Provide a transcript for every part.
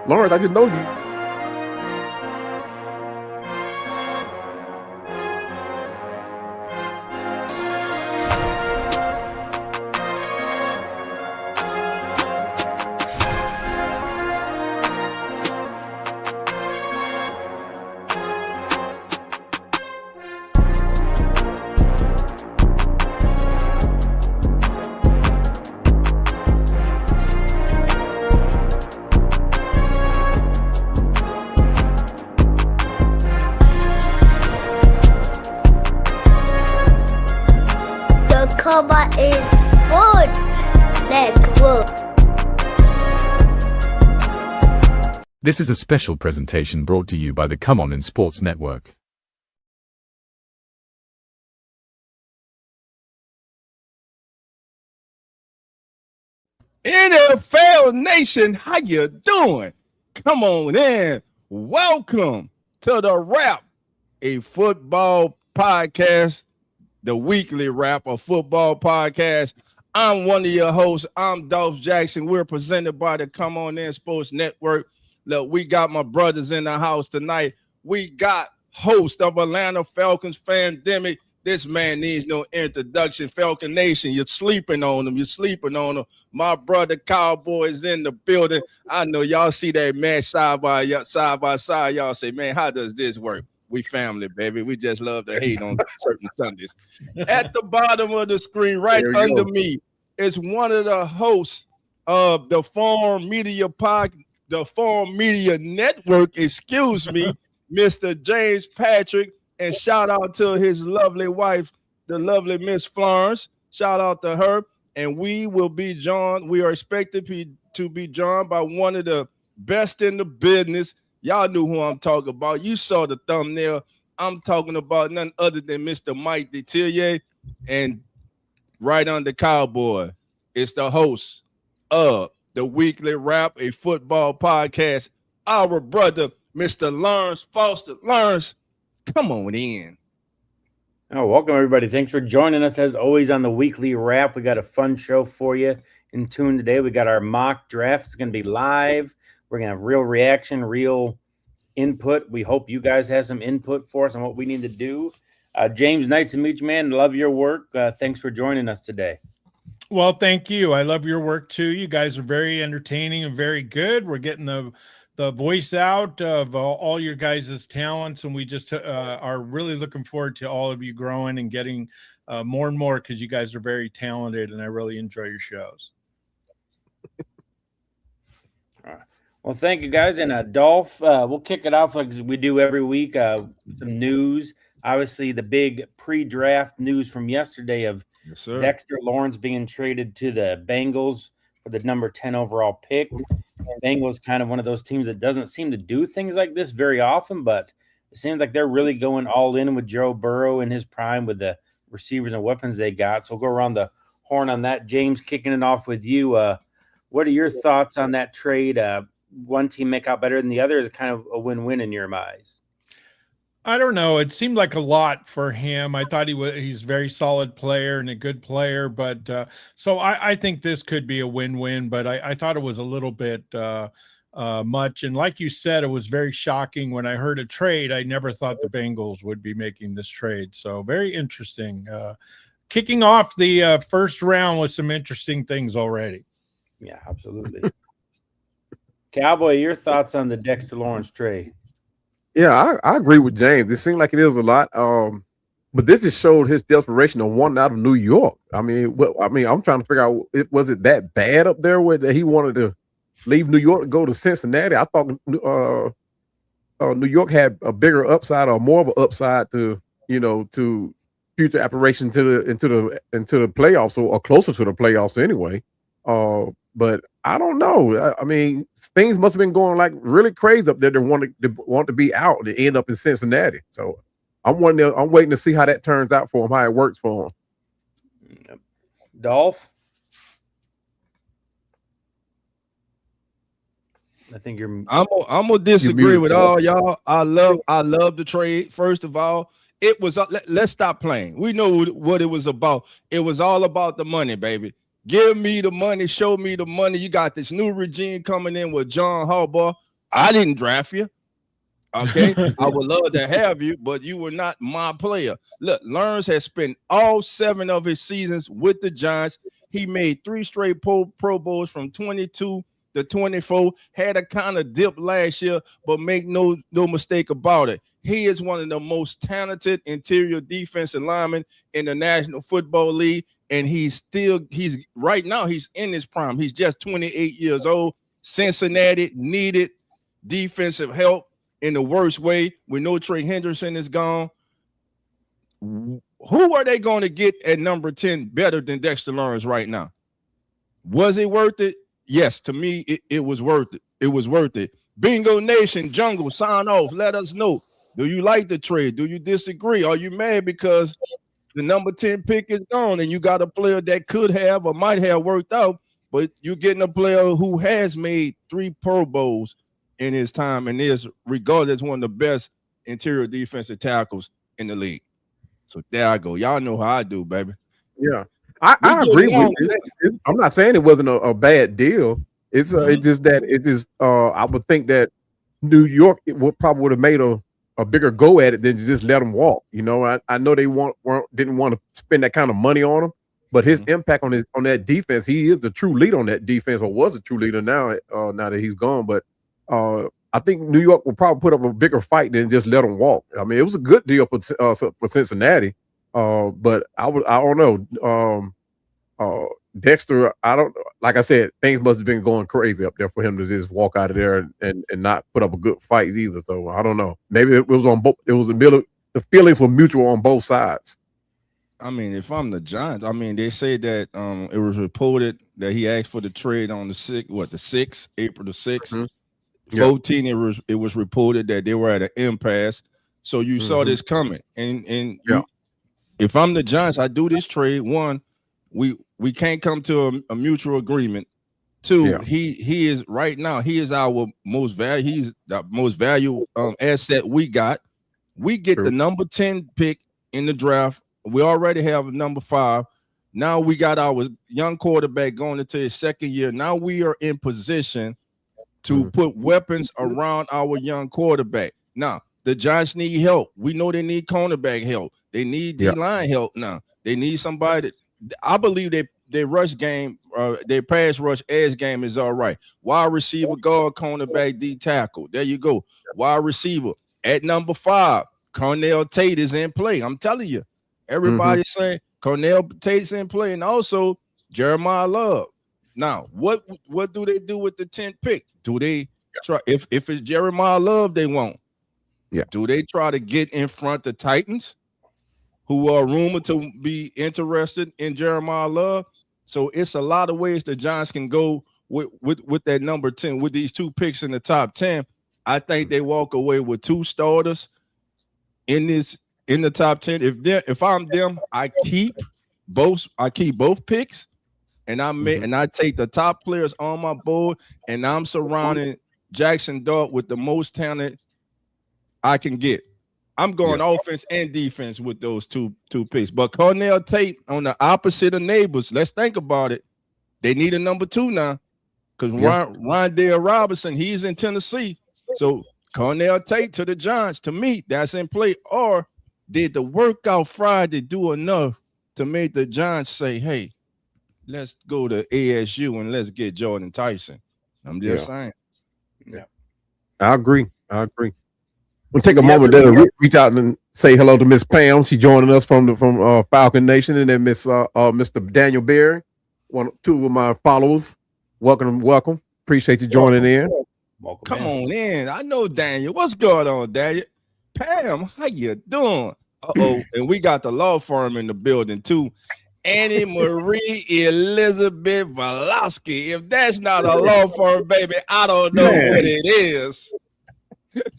Lawrence, I just know you. This is a special presentation brought to you by the Come On in Sports Network. NFL Nation, how you doing? Come on in. Welcome to the Wrap, a football podcast, the weekly wrap, a football podcast. I'm one of your hosts. I'm Dolph Jackson. We're presented by the Come On In Sports Network. Look, we got my brothers in the house tonight. We got host of Atlanta Falcons Fandemic. This man needs no introduction. Falcon Nation, you're sleeping on him. You're sleeping on him. My brother Cowboy is in the building. I know y'all see that match side by side. Y'all say, man, how does this work? We family, baby. We just love to hate on certain Sundays. At the bottom of the screen, right under me, is one of the hosts of the Farm Media Network, excuse me, Mr. James Patrick, and shout out to his lovely wife, the lovely Miss Florence. Shout out to her. And we are expected to be joined by one of the best in the business. Y'all knew who I'm talking about. You saw the thumbnail. I'm talking about none other than Mr. Mike Detillier. And right under Cowboy, it's the host of the Weekly Wrap, a football podcast, our brother, Mr. Lawrence Foster. Lawrence, come on in. Oh, welcome, everybody. Thanks for joining us, as always, on the Weekly Wrap. We got a fun show for you in tune today. We got our mock draft. It's going to be live. We're going to have real reaction, real input. We hope you guys have some input for us on what we need to do. James, nice to meet you, man. Love your work. Thanks for joining us today. Well, thank you. I love your work too. You guys are very entertaining and very good. We're getting the voice out of all your guys' talents, and we just are really looking forward to all of you growing and getting more and more, because you guys are very talented, and I really enjoy your shows. Well, thank you, guys. And Dolph, we'll kick it off like we do every week. Some news. Obviously, the big pre-draft news from yesterday of Dexter Lawrence being traded to the Bengals for the number 10 overall pick. And Bengals kind of one of those teams that doesn't seem to do things like this very often, but it seems like they're really going all in with Joe Burrow in his prime with the receivers and weapons they got. So we'll go around the horn on that. James, kicking it off with you. What are your thoughts on that trade? One team make out better than the other? Is kind of a win-win in your eyes? I don't know. It seemed like a lot for him. I thought he's a very solid player and a good player, but so I think this could be a win-win, but I thought it was a little bit much. And like you said, it was very shocking when I heard a trade. I never thought the Bengals would be making this trade. So very interesting. Kicking off the first round with some interesting things already. Yeah, absolutely. Cowboy, your thoughts on the Dexter Lawrence trade? Yeah, I agree with James. It seemed like it is a lot. But this just showed his desperation of wanting out of New York. I mean, I'm trying to figure out, was it that bad up there where that he wanted to leave New York to go to Cincinnati? I thought New York had a bigger upside or more of an upside to future aspiration into the playoffs or closer to the playoffs anyway. But I don't know. I mean, things must have been going like really crazy up there. They want to be out and end up in Cincinnati. So I'm waiting to see how that turns out for him, how it works for him. Dolph, I think you're. I'm gonna disagree with all y'all. I love the trade. First of all, it was. Let's stop playing. We know what it was about. It was all about the money, baby. Give me the money. Show me the money. You got this new regime coming in with John Harbaugh. I didn't draft you. Okay, I would love to have you, but you were not my player. Look, Lawrence has spent all 7 of his seasons with the Giants. He made 3 straight Pro Bowls from 22 to 24. Had a kind of dip last year, but make no mistake about it. He is one of the most talented interior defensive linemen in the National Football League, and he's right now he's in his prime. He's just 28 years old. Cincinnati needed defensive help in the worst way. We know Trey Henderson is gone. Who are they going to get at number 10 better than Dexter Lawrence right now? Was it worth it? Yes, to me, it was worth it. It was worth it. Bingo Nation, Jungle, sign off. Let us know. Do you like the trade? Do you disagree? Are you mad because the number 10 pick is gone and you got a player that could have or might have worked out, but you're getting a player who has made 3 Pro Bowls in his time and is regarded as one of the best interior defensive tackles in the league. So there I go. Y'all know how I do, baby. Yeah, I agree with you. I'm not saying it wasn't a bad deal. It's it's just that I would think that New York probably would have made a bigger go at it than just let him walk. You know, I know they didn't want to spend that kind of money on him, but his impact on that defense, he is the true leader on that defense, or was a true leader now that he's gone. But I think New York will probably put up a bigger fight than just let him walk. I mean, it was a good deal for Cincinnati, but I don't know. Dexter, like I said, things must have been going crazy up there for him to just walk out of there and not put up a good fight either. So I don't know. Maybe it was on both. It was the feelings were mutual on both sides. I mean, if I'm the Giants, I mean, they say that it was reported that he asked for the trade on the 6th, April the 6th. Mm-hmm. 14, it was reported that they were at an impasse. So you saw this coming. And if I'm the Giants, I do this trade. 1, we can't come to a mutual agreement. 2, he is right now, he is our most value, he's the most valuable asset we got. We get the number 10 pick in the draft. We already have a number 5. Now we got our young quarterback going into his 2nd year. Now we are in position to put weapons around our young quarterback. Now, the Giants need help. We know they need cornerback help. They need D-line help now. They need somebody. I believe their rush game, their pass rush edge game is all right. Wide receiver, guard, cornerback, D tackle. There you go. Wide receiver. At number 5, Cornell Tate is in play. I'm telling you. Everybody's saying Cornell Tate's in play. And also Jeremiah Love. Now, what do they do with the 10th pick? Do they try if it's Jeremiah Love they want? Yeah. Do they try to get in front of the Titans, who are rumored to be interested in Jeremiah Love? So it's a lot of ways the Giants can go with that number 10, with these 2 picks in the top 10. I think they walk away with 2 starters in the top 10. If I'm them, I keep both picks. And I take the top players on my board, and I'm surrounding Jackson Dart with the most talent I can get. I'm going offense and defense with those two picks. But Cornell Tate on the opposite of Neighbors, let's think about it. They need a number 2 now because Rondale Robinson, he's in Tennessee. So Cornell Tate to the Giants, to me, that's in play. Or did the workout Friday do enough to make the Giants say, hey, let's go to ASU and let's get Jordan Tyson? I'm just saying. Yeah, I agree. We'll take a moment there to reach out and say hello to Miss Pam. She's joining us from Falcon Nation, and then Mr. Daniel Berry, 2 of my followers. Welcome. Appreciate you joining in. Welcome. Come on in. I know Daniel. What's going on, Daniel? Pam, how you doing? And we got the law firm in the building too. Annie Marie Elizabeth Velosky. If that's not a law firm, baby, I don't know what it is.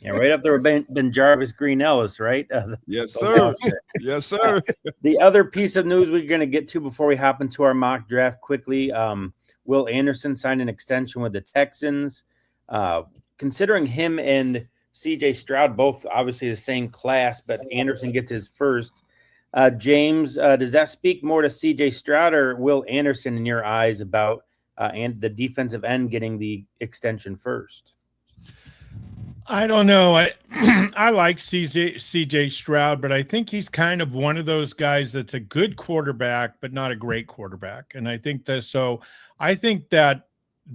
Yeah, right up there with Ben Jarvis, Green Ellis, right? Yes, sir. Yes, sir. The other piece of news we're going to get to before we hop into our mock draft quickly, Will Anderson signed an extension with the Texans. Considering him and C.J. Stroud, both obviously the same class, but Anderson gets his first. James, does that speak more to C.J. Stroud or Will Anderson in your eyes about and the defensive end getting the extension first? I don't know. I I like CJ Stroud, but I think he's kind of one of those guys that's a good quarterback, but not a great quarterback. And I think that so I think that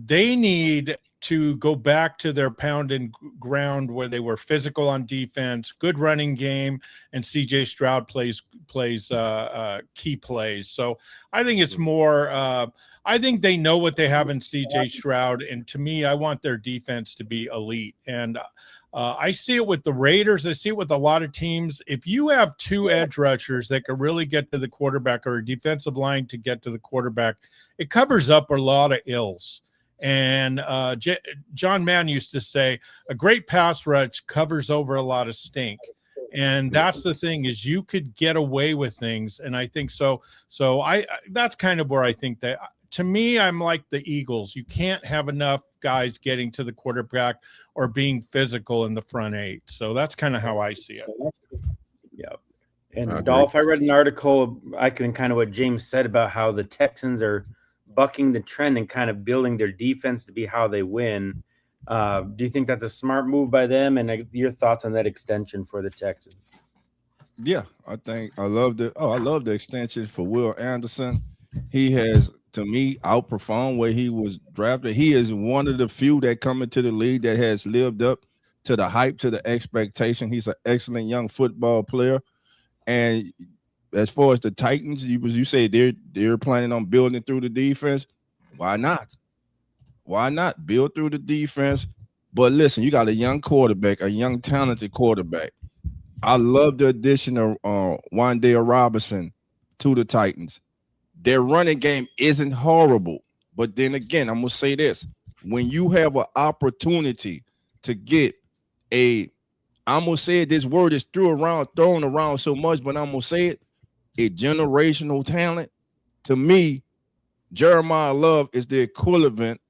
they need to go back to their pound and ground where they were physical on defense, good running game, and CJ Stroud plays key plays. So I think it's more. I think they know what they have in CJ Stroud, and to me, I want their defense to be elite. And I see it with the Raiders. I see it with a lot of teams. If you have two edge rushers that can really get to the quarterback or a defensive line to get to the quarterback, it covers up a lot of ills. And John Mann used to say, a great pass rush covers over a lot of stink. And that's the thing is you could get away with things. And I think so. So that's kind of where I think that to me, I'm like the Eagles. You can't have enough guys getting to the quarterback or being physical in the front eight. So that's kind of how I see it. Yeah. And Dolph, I read an article, I can kind of what James said about how the Texans are bucking the trend and kind of building their defense to be how they win. Do you think that's a smart move by them? And your thoughts on that extension for the Texans? Yeah, I love the extension for Will Anderson. He has, to me, outperformed where he was drafted. He is one of the few that come into the league that has lived up to the hype, to the expectation. He's an excellent young football player. And as far as the Titans, you say they're planning on building through the defense. Why not? Why not build through the defense? But listen, you got a young quarterback, a young talented quarterback. I love the addition of Wan'Dale Robinson to the Titans. Their running game isn't horrible, but then again, I'm gonna say this: when you have an opportunity to get I'm gonna say it, this word is thrown around so much, but I'm gonna say it, a generational talent. To me, Jeremiah Love is the equivalent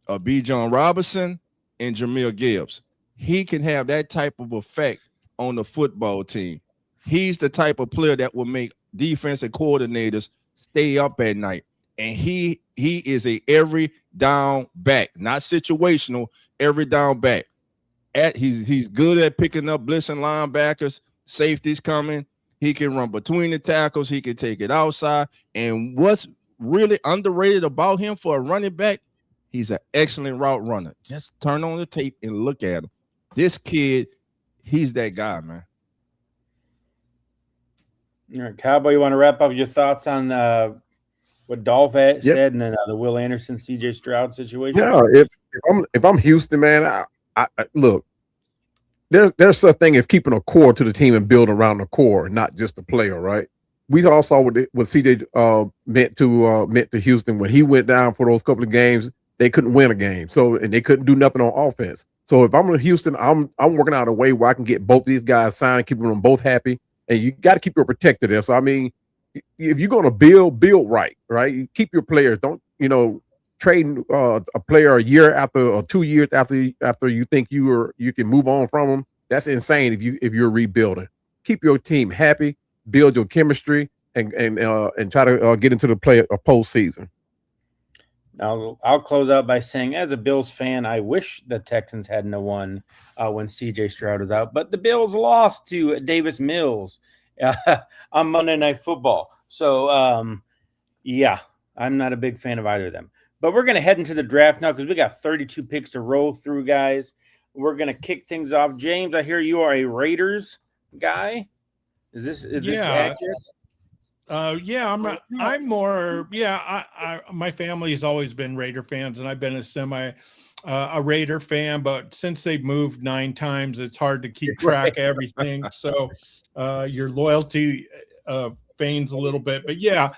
of Bijan Robinson and Jamil Gibbs. He can have that type of effect on the football team. He's the type of player that will make defensive coordinators stay up at night. And he is a every down back, not situational, every down back. He's good at picking up blitzing linebackers, safeties coming. He can run between the tackles. He can take it outside. And what's really underrated about him for a running back, he's an excellent route runner. Just turn on the tape and look at him. This kid, he's that guy, man. All right, Cowboy, you want to wrap up your thoughts on what Dolph said and then the Will Anderson, CJ Stroud situation? Yeah, if I'm Houston, man, I look, there's such thing as keeping a core to the team and build around the core, not just the player, right? We all saw what CJ meant to Houston when he went down for those couple of games. They couldn't win a game, and they couldn't do nothing on offense. So if I'm in Houston, I'm working out a way where I can get both these guys signed, keeping them both happy, and you got to keep your protector there. So I mean, if you're going to build right? You keep your players. Don't trading a player a year after or 2 years after you think you can move on from them. That's insane. If you're rebuilding, keep your team happy, build your chemistry, and try to get into the postseason. Now, I'll close out by saying, as a Bills fan, I wish the Texans hadn't won when C.J. Stroud was out. But the Bills lost to Davis Mills on Monday Night Football. So, yeah, I'm not a big fan of either of them. But we're going to head into the draft now because we got 32 picks to roll through, guys. We're going to kick things off. James, I hear you are a Raiders guy. Is this accurate? Yeah, I'm more. Yeah, my family has always been Raider fans, and I've been a Raider fan. But since they've moved 9 times, it's hard to keep track of everything. So your loyalty feigns a little bit. But yeah,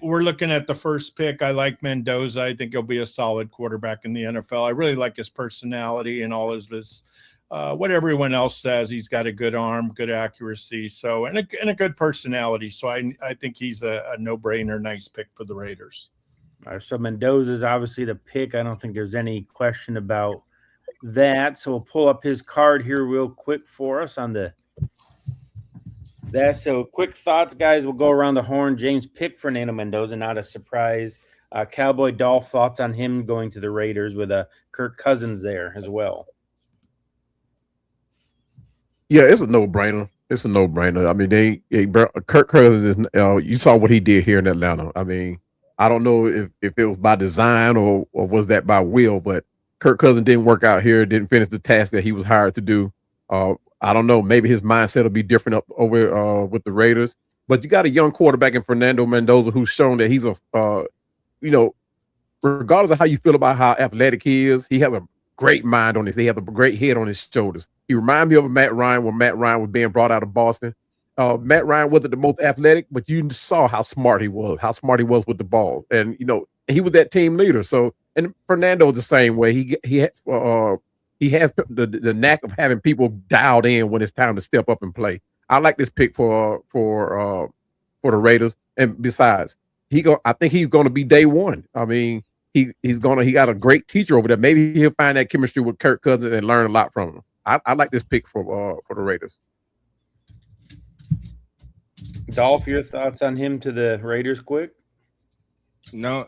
we're looking at the first pick. I like Mendoza. I think he'll be a solid quarterback in the NFL. I really like his personality and all his what everyone else says. He's got a good arm, good accuracy, so and a good personality. So I think he's a no-brainer, nice pick for the Raiders. All right, so Mendoza is obviously the pick. I don't think there's any question about that. So we'll pull up his card here real quick for us on that. So quick thoughts, guys. We'll go around the horn. James picked Fernando Mendoza, not a surprise. Cowboy Dolph, thoughts on him going to the Raiders with Kirk Cousins there as well. Yeah, it's a no-brainer. It's a no-brainer. I mean, Kirk Cousins is. You saw what he did here in Atlanta. I mean, I don't know if it was by design or was that by will, but Kirk Cousins didn't work out here. Didn't finish the task that he was hired to do. I don't know. Maybe his mindset will be different up over with the Raiders. But you got a young quarterback in Fernando Mendoza who's shown that he's a you know, regardless of how you feel about how athletic he is, he has a great mind on this. He has a great head on his shoulders. He reminds me of Matt Ryan when Matt Ryan was being brought out of Boston. Matt Ryan wasn't the most athletic, but you saw how smart he was with the ball, and he was that team leader. So, and Fernando the same way. He has the knack of having people dialed in when it's time to step up and play. I like this pick for the Raiders, and besides, I think he's going to be day one. I mean, he got a great teacher over there. Maybe he'll find that chemistry with Kirk Cousins and learn a lot from him. I like this pick for the Raiders. Dolph, your thoughts on him to the Raiders quick? No,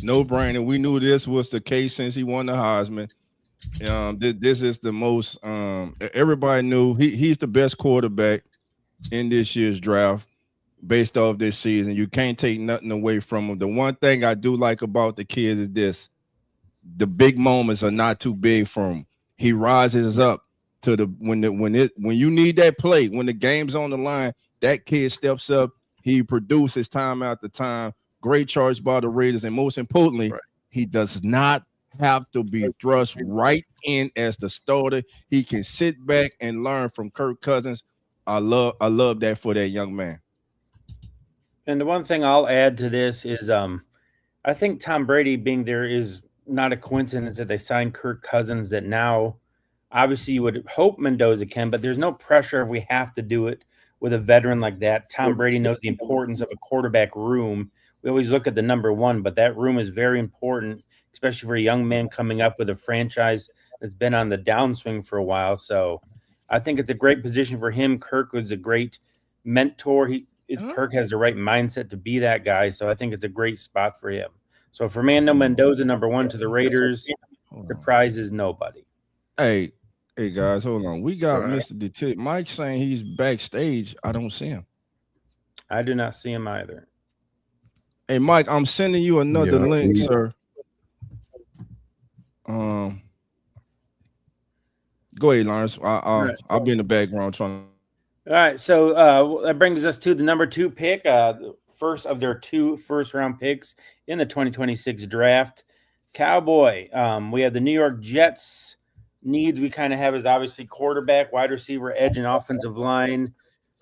Brandon. We knew this was the case since he won the Heisman. This is the most. Everybody knew he's the best quarterback in this year's draft based off this season. You can't take nothing away from him. The one thing I do like about the kid is this: the big moments are not too big for him. He rises up to when you need that play, when the game's on the line, that kid steps up. He produces time after time. Great charge by the Raiders, and most importantly, he does not have to be thrust right in as the starter. He can sit back and learn from Kirk Cousins. I love that for that young man. And the one thing I'll add to this is I think Tom Brady being there is not a coincidence that they signed Kirk Cousins, that now obviously you would hope Mendoza can, but there's no pressure if we have to do it with a veteran like that. Tom Brady knows the importance of a quarterback room. We always look at the number one, but that room is very important, especially for a young man coming up with a franchise that's been on the downswing for a while. So I think it's a great position for him. Kirk was a great mentor. Kirk has the right mindset to be that guy. So I think it's a great spot for him. So Fernando Mendoza, number one to the Raiders, surprises nobody. Hey guys, hold on. We got Mr. Detillier. Mike saying he's backstage. I don't see him. I do not see him either. Hey, Mike, I'm sending you another link, sir. Go ahead, Lawrence. I'll be in the background trying. All right, so that brings us to the number 2 pick, first of their 2 first-round picks in the 2026 draft. Cowboy, we have the New York Jets. Needs we kind of have is obviously quarterback, wide receiver, edge, and offensive line.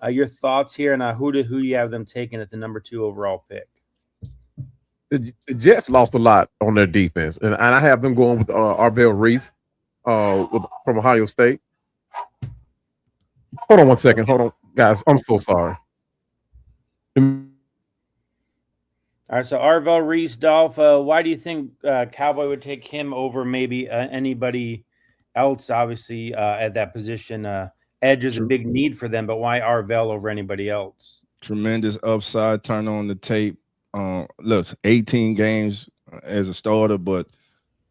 Your thoughts here, and who you have them taking at the number 2 overall pick? The Jets lost a lot on their defense, and I have them going with Arvell Reese from Ohio State. Hold on one second. Hold on, guys. I'm so sorry. All right, so Arvell Reese, Dolph, why do you think Cowboy would take him over maybe anybody else? Obviously, at that position, edge is a big need for them, but why Arvell over anybody else? Tremendous upside. Turn on the tape. Look, 18 games as a starter, but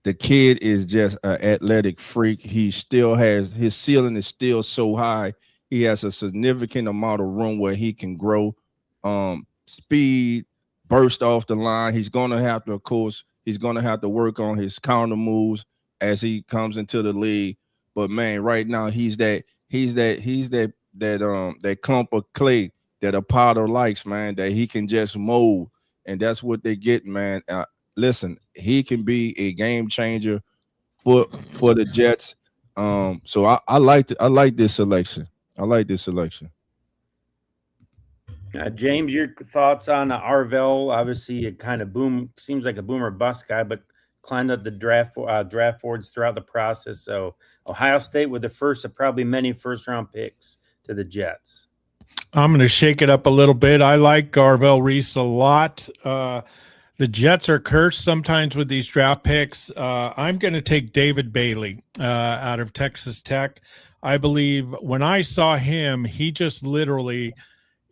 the kid is just an athletic freak. He still has his ceiling is still so high. He has a significant amount of room where he can grow. Speed, burst off the line. He's gonna have to, of course, work on his counter moves as he comes into the league. But man, right now he's that clump of clay that a potter likes, man, that he can just mold. And that's what they get, man. Listen, he can be a game changer for the Jets. So I like this selection. James, your thoughts on Arvell? Obviously, it kind of seems like a boomer bust guy, but climbed up the draft boards throughout the process. So Ohio State with the first of probably many first-round picks to the Jets. I'm going to shake it up a little bit. I like Arvell Reese a lot. The Jets are cursed sometimes with these draft picks. I'm going to take David Bailey out of Texas Tech. I believe when I saw him, he just literally,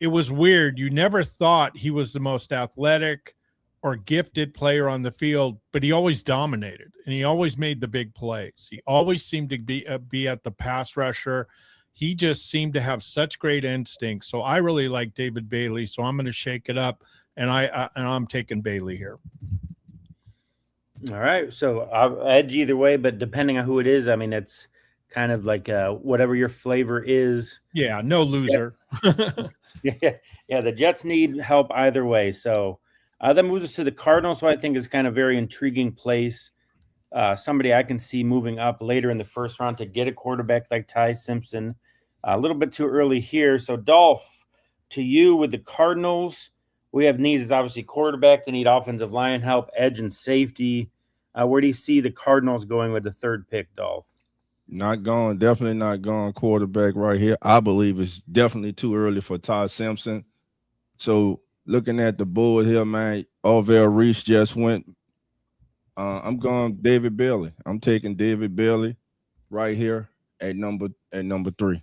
it was weird. You never thought he was the most athletic or gifted player on the field, but he always dominated and he always made the big plays. He always seemed to be at the pass rusher. he just seemed to have such great instincts. So I really like David Bailey. So I'm going to shake it up, and I'm taking Bailey here. All right. So I'll edge either way, but depending on who it is, I mean, it's kind of like whatever your flavor is. Yeah, no loser. Yeah, the Jets need help either way. So that moves us to the Cardinals, who I think is kind of very intriguing place. Somebody I can see moving up later in the first round to get a quarterback like Ty Simpson. A little bit too early here. So, Dolph, to you with the Cardinals, we have needs is obviously quarterback. They need offensive line help, edge, and safety. Where do you see the Cardinals going with the third pick, Dolph? Definitely not going quarterback right here. I believe it's definitely too early for Ty Simpson. So looking at the board here, man, Orville Reese just went. I'm going David Bailey. I'm taking David Bailey right here at number 3.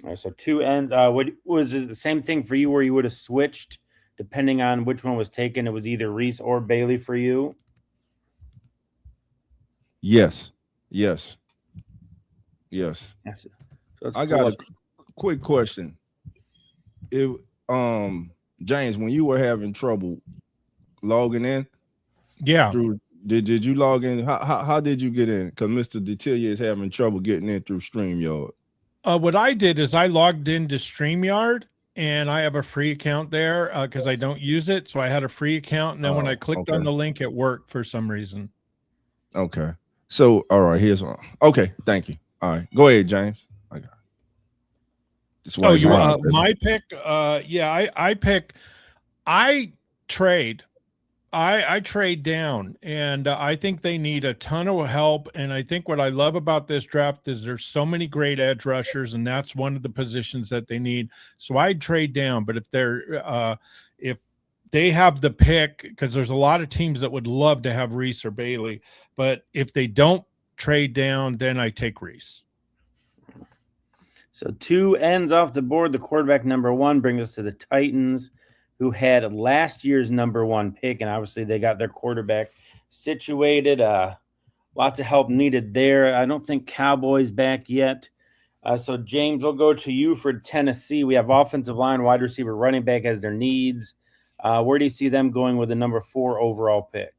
All right, so 2 ends. What was it the same thing for you where you would have switched depending on which one was taken? It was either Reese or Bailey for you? Yes. So I got a quick question. If James, when you were having trouble logging in, did you log in? How did you get in? Because Mr. Detillier is having trouble getting in through StreamYard. What I did is I logged into StreamYard, and I have a free account there because I don't use it. So I had a free account, and then when I clicked on the link, it worked for some reason. Okay. So, all right, here's one. Okay, thank you. All right, go ahead, James. I got it. Oh, you my pick? I trade. I trade down, and I think they need a ton of help. And I think what I love about this draft is there's so many great edge rushers, and that's one of the positions that they need. So I'd trade down. But if they have the pick, because there's a lot of teams that would love to have Reese or Bailey, but if they don't trade down, then I take Reese. So 2 ends off the board. The quarterback number 1 brings us to the Titans, who had last year's number 1 pick, and obviously they got their quarterback situated. Lots of help needed there. I don't think Cowboys back yet. So, James, we'll go to you for Tennessee. We have offensive line, wide receiver, running back as their needs. Where do you see them going with the number 4 overall pick?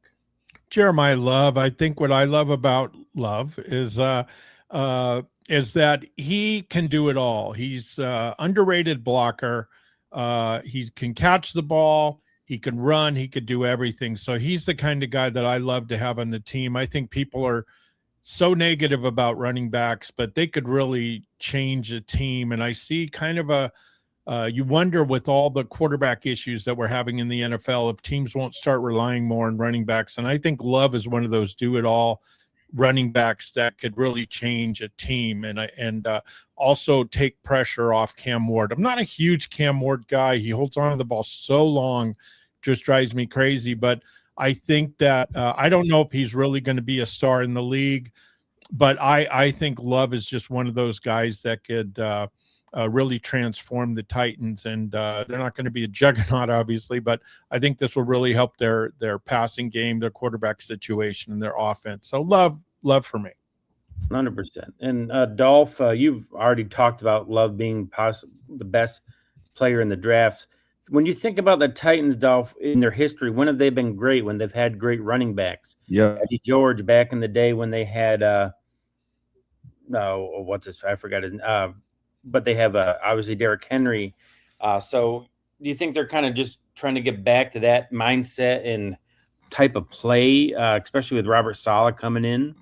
Jeremiah Love. I think what I love about Love is that he can do it all. He's underrated blocker. He can catch the ball. He can run. He could do everything. So he's the kind of guy that I love to have on the team. I think people are so negative about running backs, but they could really change a team. And I see kind of you wonder with all the quarterback issues that we're having in the NFL, if teams won't start relying more on running backs. And I think Love is one of those do-it-all running backs that could really change a team and also take pressure off Cam Ward. I'm not a huge Cam Ward guy. He holds on to the ball so long, just drives me crazy. But I think that I don't know if he's really going to be a star in the league, but I think Love is just one of those guys that could really transform the Titans. And they're not going to be a juggernaut, obviously, but I think this will really help their passing game, their quarterback situation, and their offense. So Love for me. 100%. And Dolph, you've already talked about Love being possibly the best player in the draft. When you think about the Titans, Dolph, in their history, when have they been great? When they've had great running backs? Yeah, Eddie George back in the day when they had I forgot his but they have obviously Derrick Henry. So do you think they're kind of just trying to get back to that mindset and type of play, especially with Robert Saleh coming in?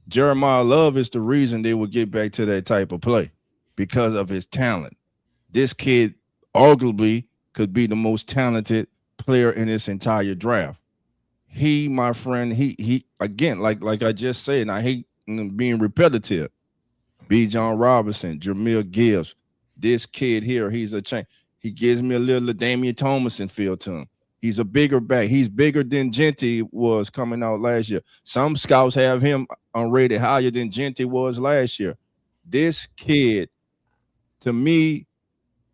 Jeremiah Love is the reason they would get back to that type of play because of his talent. This kid arguably could be the most talented player in this entire draft. He, my friend, he again, like I just said, and I hate being repetitive. B. John Robinson, Jameer Gibbs, this kid here, he's a change. He gives me a little Damian Thomason feel to him. He's a bigger back. He's bigger than Genty was coming out last year. Some scouts have him rated higher than Genty was last year. This kid, to me,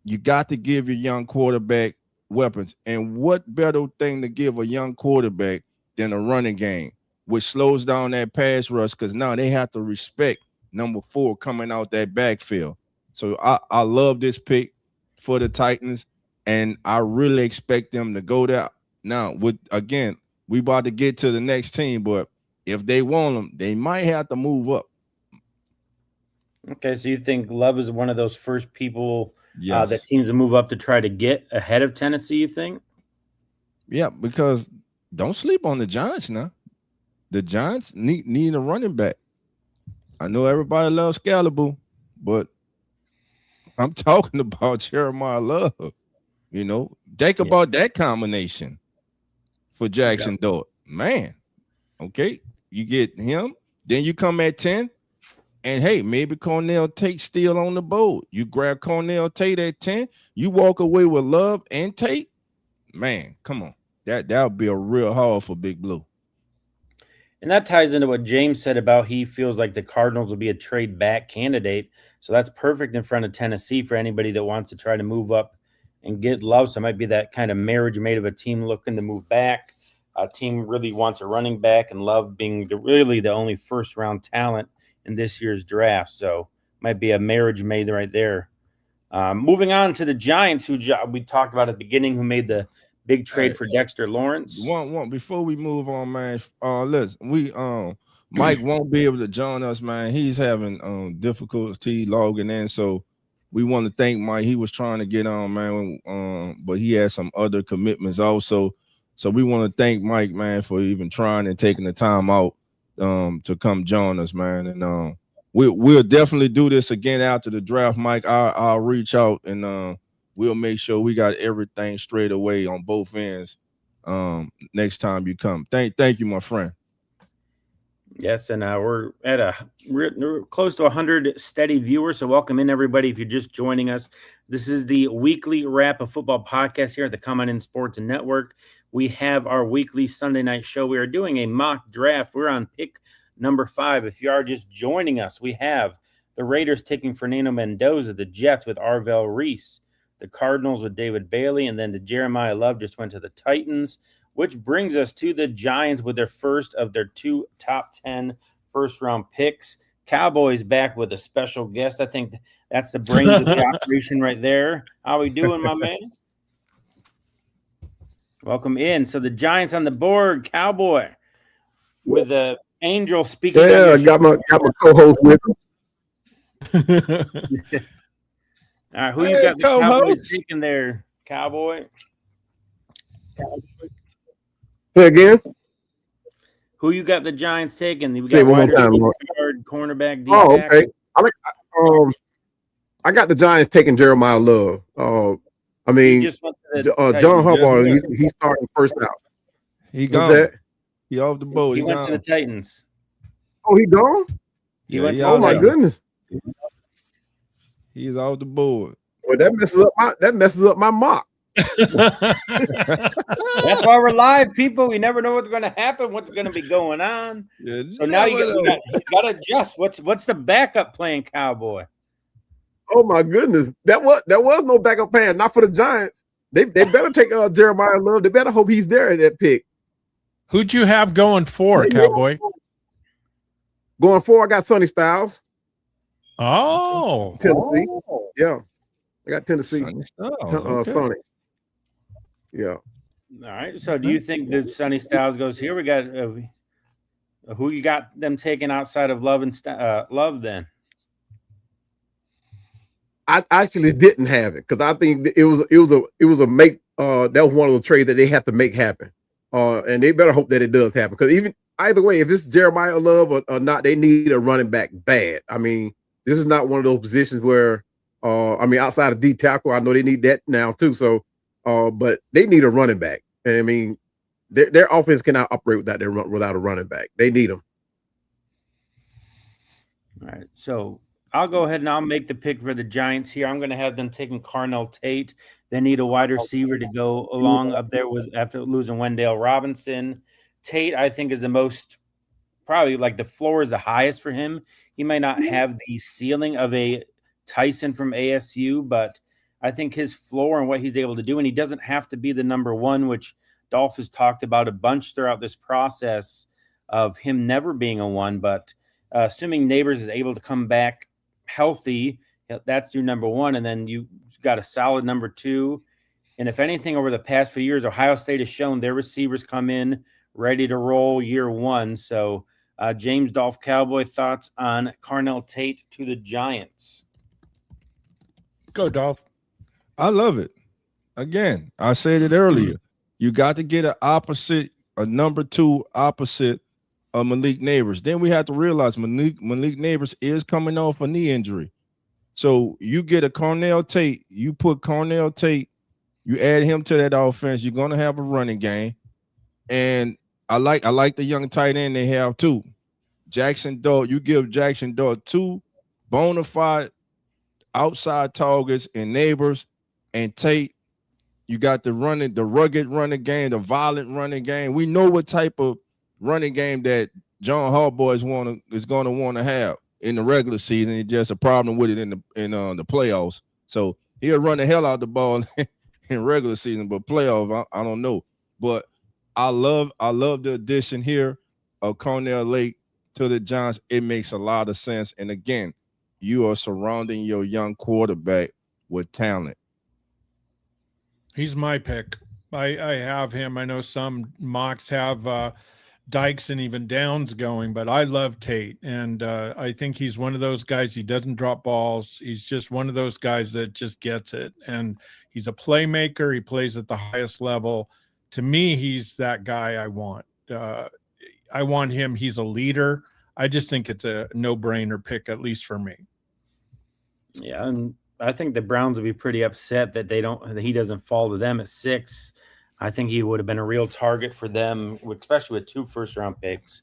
you got to give your young quarterback weapons. And what better thing to give a young quarterback than a running game, which slows down that pass rush because now they have to respect number 4 coming out that backfield. So I love this pick for the Titans, and I really expect them to go there. Now, we about to get to the next team, but if they want them, they might have to move up. Okay, so you think Love is one of those first people Yes. that teams will move up to try to get ahead of Tennessee, you think? Yeah, because don't sleep on the Giants now. The Giants need a running back. I know everybody loves Scalable, but I'm talking about Jeremiah Love. You know, think about that combination for Jackson Dart. Man, okay, you get him, then you come at 10, and hey, maybe Cornell Tate still on the board. You grab Cornell Tate at 10, you walk away with Love and Tate. Man, come on. That would be a real haul for Big Blue. And that ties into what James said about he feels like the Cardinals will be a trade back candidate. So that's perfect in front of Tennessee for anybody that wants to try to move up and get Love. So it might be that kind of marriage made of a team looking to move back. A team really wants a running back, and Love being really the only first-round talent in this year's draft. So might be a marriage made right there. Moving on to the Giants, who we talked about at the beginning, who made the big trade for Dexter Lawrence. One before we move on, man. Listen, Mike won't be able to join us, man. He's having difficulty logging in, so we want to thank Mike. He was trying to get on, man, but he had some other commitments also. So we want to thank Mike, man, for even trying and taking the time out to come join us, man. And we'll definitely do this again after the draft, Mike. I'll reach out and we'll make sure we got everything straight away on both ends next time you come. Thank you, my friend. Yes, and we're close to 100 steady viewers, so welcome in, everybody. If you're just joining us, this is the weekly wrap of football podcast here at the Come On In Sports Network. We have our weekly Sunday night show. We are doing a mock draft. We're on pick number 5. If you are just joining us, we have the Raiders taking Fernando Mendoza, the Jets with Arvell Reese, the Cardinals with David Bailey, and then the Jeremiah Love just went to the Titans, which brings us to the Giants with their first of their 2 top 10 first-round picks. Cowboys back with a special guest. I think that's the brains of the operation right there. How we doing, my man? Welcome in. So the Giants on the board, Cowboy, with the Angel speaking. Yeah, I got my co-host with him. All right, who you got the Cowboys taking there, Cowboy? Say again? Who you got the Giants taking? We got wide receiver, cornerback, D-back. Oh, okay. I got the Giants taking Jeremiah Love. I mean, John Harbaugh, he's starting first out. He gone. He off the board. He went to the Titans. Oh, he gone? Oh my goodness. He's off the board. Well, that messes up my mock. That's why we're live, people. We never know what's going to happen, what's going to be going on. So now he's got to adjust. What's the backup plan, Cowboy? Oh my goodness, that was no backup plan, not for the Giants. They better take Jeremiah Love. They better hope he's there at that pick. Who'd you have going for, Cowboy? Going for, I got Sonny Styles. Oh, Tennessee. Yeah, I got Tennessee. Sonny. Yeah. All right. So, do you think that Sonny Styles goes here? We got who you got them taking outside of Love and Love then? I actually didn't have it because I think it was a make. That was one of the trades that they have to make happen. And they better hope that it does happen because even either way, if it's Jeremiah Love or not, they need a running back bad. I mean, this is not one of those positions where, outside of D tackle, I know they need that now too. So, but they need a running back. And I mean, their offense cannot operate without a running back. They need them. All right. So I'll go ahead and I'll make the pick for the Giants here. I'm going to have them taking Carnell Tate. They need a wide receiver to go along up there with after losing Wendell Robinson. Tate, I think, is the most probably like the floor is the highest for him. He might not have the ceiling of a Tyson from ASU, but I think his floor and what he's able to do, and he doesn't have to be the number one, which Dolph has talked about a bunch throughout this process of him never being a 1, but assuming Neighbors is able to come back healthy, that's your number 1, and then you got a solid number 2. And if anything, over the past few years, Ohio State has shown their receivers come in ready to roll year 1. So, James Dolph Cowboy, thoughts on Carnell Tate to the Giants? Go, Dolph. I love it. Again, I said it earlier. You got to get a number 2 opposite of Malik Neighbors. Then we have to realize Malik Neighbors is coming off a knee injury. So you get a Carnell Tate, you put Carnell Tate, you add him to that offense, you're going to have a running game. And I like the young tight end they have too. Jackson Dart, you give Jackson Dart 2 bona fide outside targets and Neighbors, and Tate, you got the rugged running game, the violent running game. We know what type of running game that John Harbaugh is going to want to have in the regular season. It's just a problem with it in the playoffs. So he'll run the hell out of the ball in regular season, but playoff, I don't know. But I love the addition here of Carnell Tate to the Giants. It makes a lot of sense. And again, you are surrounding your young quarterback with talent. He's my pick. I have him. I know some mocks have Dykes and even Downs going, but I love Tate. And I think he's one of those guys, he doesn't drop balls. He's just one of those guys that just gets it. And he's a playmaker. He plays at the highest level. To me, he's that guy I want. I want him. He's a leader. I just think it's a no-brainer pick, at least for me. Yeah, and I think the Browns would be pretty upset that he doesn't fall to them at 6. I think he would have been a real target for them, especially with 2 first-round picks.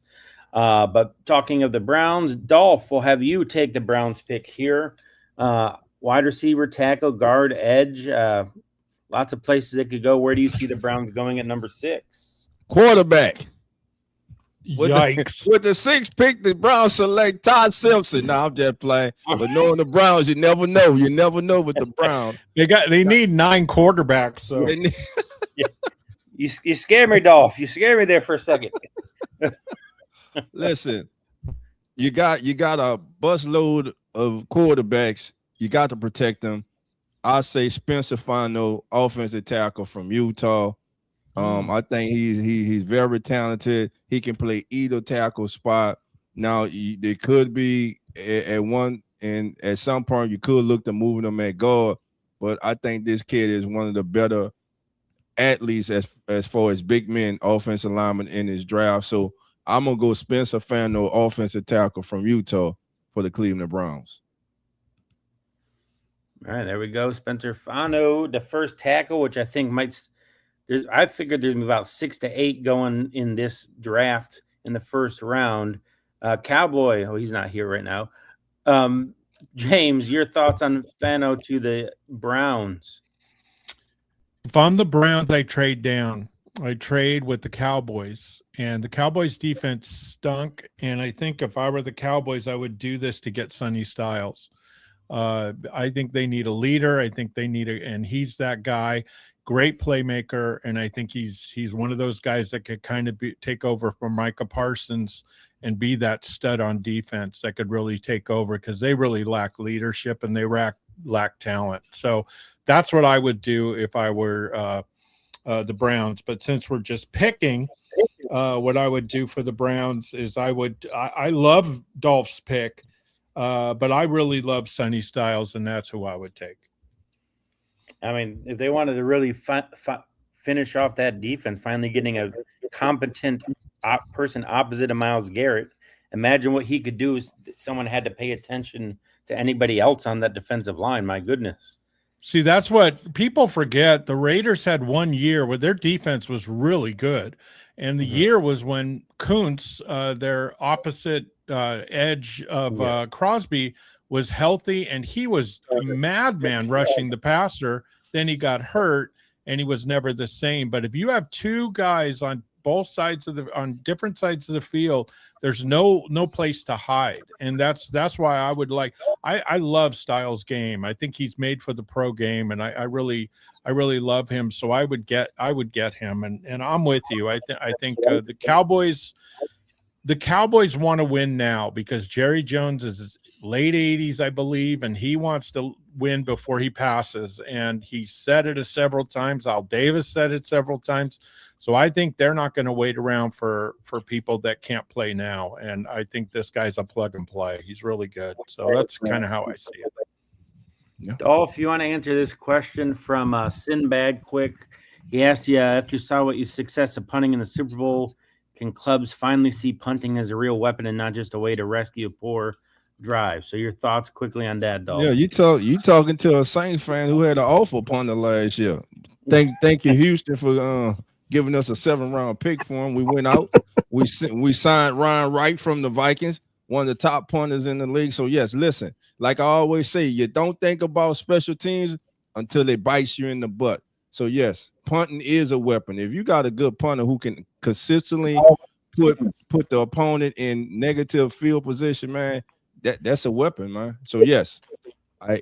But talking of the Browns, Dolph, we'll have you take the Browns pick here. Wide receiver, tackle, guard, edge. Lots of places it could go. Where do you see the Browns going at number 6? Quarterback. Yikes. With the 6th pick, the Browns select Todd Simpson. No, I'm just playing. But knowing the Browns, you never know. You never know with the Browns. They need 9 quarterbacks. So you scared me, Dolph. You scared me there for a second. Listen, you got a busload of quarterbacks. You got to protect them. I say Spencer Fano, offensive tackle from Utah. I think he's very talented. He can play either tackle spot. Now there could be at some point you could look to moving him at guard, but I think this kid is one of the better athletes as far as big men offensive linemen in his draft. So I'm gonna go Spencer Fano, offensive tackle from Utah for the Cleveland Browns. All right, there we go. Spencer Fano, the first tackle, which I think I figured there'd be about 6 to 8 going in this draft in the first round. Cowboy, he's not here right now. James, your thoughts on Fano to the Browns? If I'm the Browns, I trade down. I trade with the Cowboys. And the Cowboys defense stunk. And I think if I were the Cowboys, I would do this to get Sonny Styles. I think they need a leader. I think they need and he's that guy. Great playmaker, and I think he's one of those guys that could kind of take over from Micah Parsons and be that stud on defense that could really take over because they really lack leadership and they lack talent. So that's what I would do if I were the Browns. But since we're just picking, what I would do for the Browns is I love Dolph's pick, but I really love Sonny Styles, and that's who I would take. I mean, if they wanted to really finish off that defense, finally getting a competent person opposite of Myles Garrett, imagine what he could do if someone had to pay attention to anybody else on that defensive line. My goodness. See, that's what people forget. The Raiders had 1 year where their defense was really good. And the year was when Kuntz, their opposite edge of Crosby, was healthy, and he was a madman rushing the passer. Then he got hurt, and he was never the same. But if you have 2 guys on both sides on different sides of the field. There's no place to hide, and that's why I would like. I love Styles' game. I think he's made for the pro game, and I really love him. So I would get him, and I'm with you. I think the Cowboys. The Cowboys want to win now because Jerry Jones is late 80s, I believe, and he wants to win before he passes. And he said it several times. Al Davis said it several times. So I think they're not going to wait around for people that can't play now. And I think this guy's a plug and play. He's really good. So that's kind of how I see it. Yeah. Oh, if you want to answer this question from Sinbad quick, he asked you after you saw what you success of punting in the Super Bowl, can clubs finally see punting as a real weapon and not just a way to rescue a poor drive? So your thoughts quickly on that, Dolph. Yeah, you talking to a Saints fan who had an awful punter last year. Thank you, Houston, for giving us a 7th-round pick for him. We went out. We signed Ryan Wright from the Vikings, one of the top punters in the league. So yes, listen, like I always say, you don't think about special teams until it bites you in the butt. So yes, punting is a weapon. If you got a good punter who can consistently put the opponent in negative field position, man, that's a weapon, man. So yes,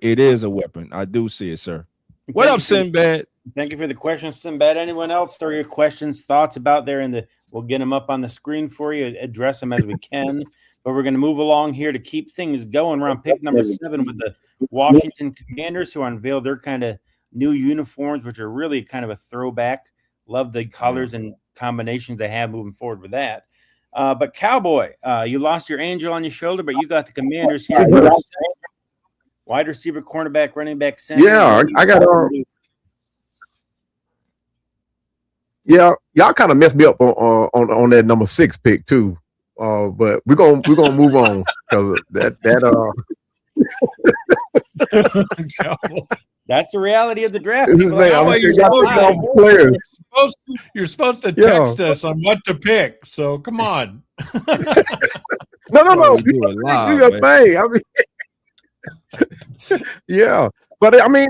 it is a weapon. I do see it, sir. What up, Sinbad? Thank you for the question, Sinbad. Anyone else throw your questions, thoughts about there we'll get them up on the screen for you, address them as we can. But we're going to move along here to keep things going. We're on pick number 7 with the Washington Commanders, who unveiled their kind of new uniforms, which are really kind of a throwback. Love the colors and combinations they have moving forward with that. But Cowboy, you lost your angel on your shoulder, but you got the Commanders here. Wide receiver, cornerback, running back, center. Yeah, I got yeah, y'all kind of messed me up on that number 6 pick too. But we're gonna move on because that's the reality of the draft. You're supposed to text us on what to pick. So come on. No. Do your thing. I mean, yeah. But I mean,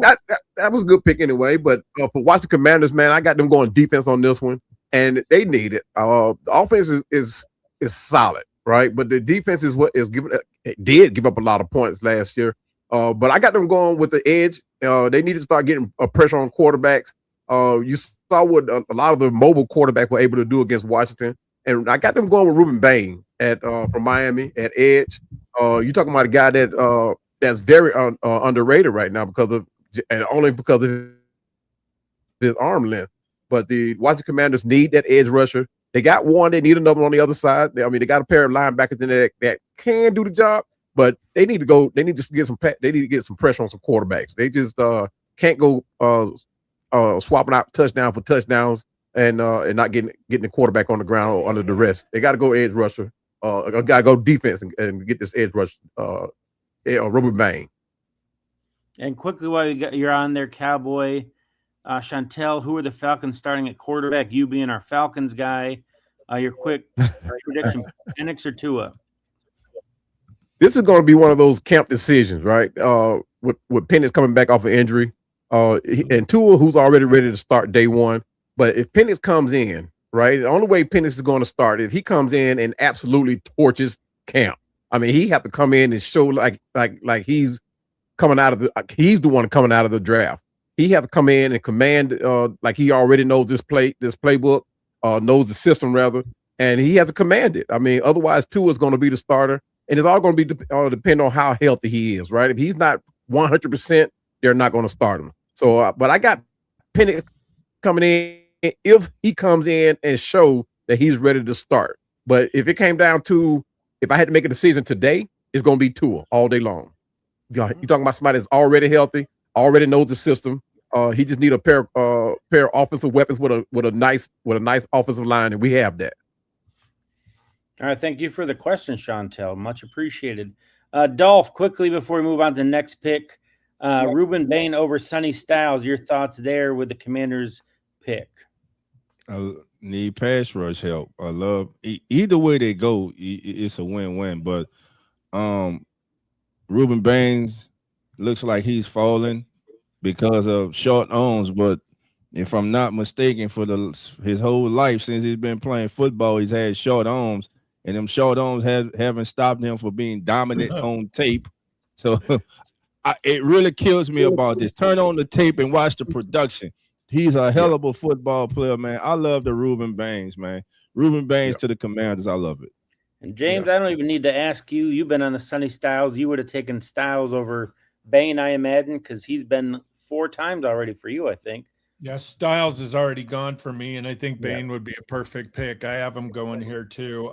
that was a good pick anyway. But for Washington Commanders, man, I got them going defense on this one, and they need it. The offense is solid, right? But the defense is what is giving. It did give up a lot of points last year. But I got them going with the edge. They need to start getting pressure on quarterbacks. You saw what a lot of the mobile quarterbacks were able to do against Washington, and I got them going with Ruben Bain from Miami at edge. You talking about a guy that's very underrated right now only because of his arm length. But the Washington Commanders need that edge rusher. They got one. They need another one on the other side. They got a pair of linebackers in there that can do the job, but they need to go. They need to get some. They need to get some pressure on some quarterbacks. They just can't go swapping out touchdown for touchdowns and not getting the quarterback on the ground or under the rest. They got to go edge rusher. Got to go defense and get this edge rush. Ruben Bain. And quickly, while you're on there, Cowboy, Chantel, who are the Falcons starting at quarterback? You being our Falcons guy, your quick prediction: Penix or Tua? This is going to be one of those camp decisions, right? With Penix coming back off an injury, and Tua, who's already ready to start day one. But if Penix comes in, right, the only way Penix is going to start if he comes in and absolutely torches camp. I mean, he have to come in and show like he's coming out of he's the one coming out of the draft. He has to come in and command like he already knows this playbook, knows the system rather, and he has to command it. I mean, otherwise Tua is going to be the starter, and it's all going to be depend on how healthy he is, right? If he's not 100%, they're not going to start him. So, but I got Penix coming in if he comes in and show that he's ready to start. But if it came down to if I had to make a decision today, it's going to be Tua all day long. You're talking about somebody that's already healthy, already knows the system. He just need a pair of offensive weapons with a nice offensive line, and we have that. All right, thank you for the question, Chantel. Much appreciated. Dolph, quickly before we move on to the next pick, Ruben Bain over Sonny Styles. Your thoughts there with the Commanders' pick? I need pass rush help. I love either way they go. It's a win-win. But Ruben Baines looks like he's falling because of short arms, but If I'm not mistaken, for his whole life since he's been playing football, he's had short arms, and them short arms haven't stopped him from being dominant on tape. So it really kills me about this. Turn on the tape and watch the production. He's a hell of a football player, man. I love the Reuben Baines, man. Reuben Baines to the Commanders. I love it. And James, I don't even need to ask you. You've been on the Sonny Styles. You would have taken Styles over Bain, I imagine, because he's been 4 times already for you, I think. Yeah, Styles is already gone for me, and I think Bain would be a perfect pick. I have him going here too.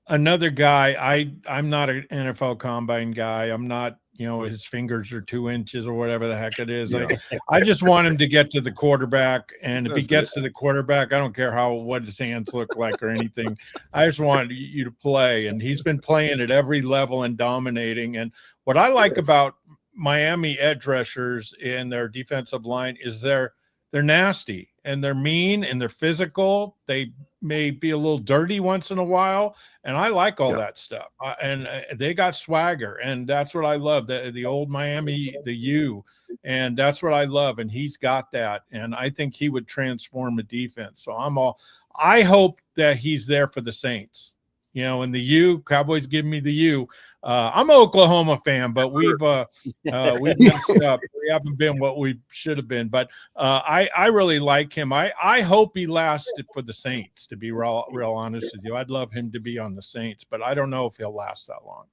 Another guy, I'm not an NFL Combine guy. I'm not, his fingers are 2 inches or whatever the heck it is. Yeah. I just want him to get to the quarterback, and if he gets to the quarterback, I don't care what his hands look like or anything. I just want you to play, and he's been playing at every level and dominating. And what I like about Miami edge rushers in their defensive line is they're nasty and they're mean and they're physical. They may be a little dirty once in a while, and I like all that stuff. And they got swagger, and that's what I love. The old Miami, the U, and that's what I love. And he's got that, and I think he would transform the defense. So I hope that he's there for the Saints. And the U, Cowboys give me the U. I'm an Oklahoma fan, but we've messed up. We haven't been what we should have been. But I really like him. I hope he lasted for the Saints, to be real honest with you. I'd love him to be on the Saints, but I don't know if he'll last that long.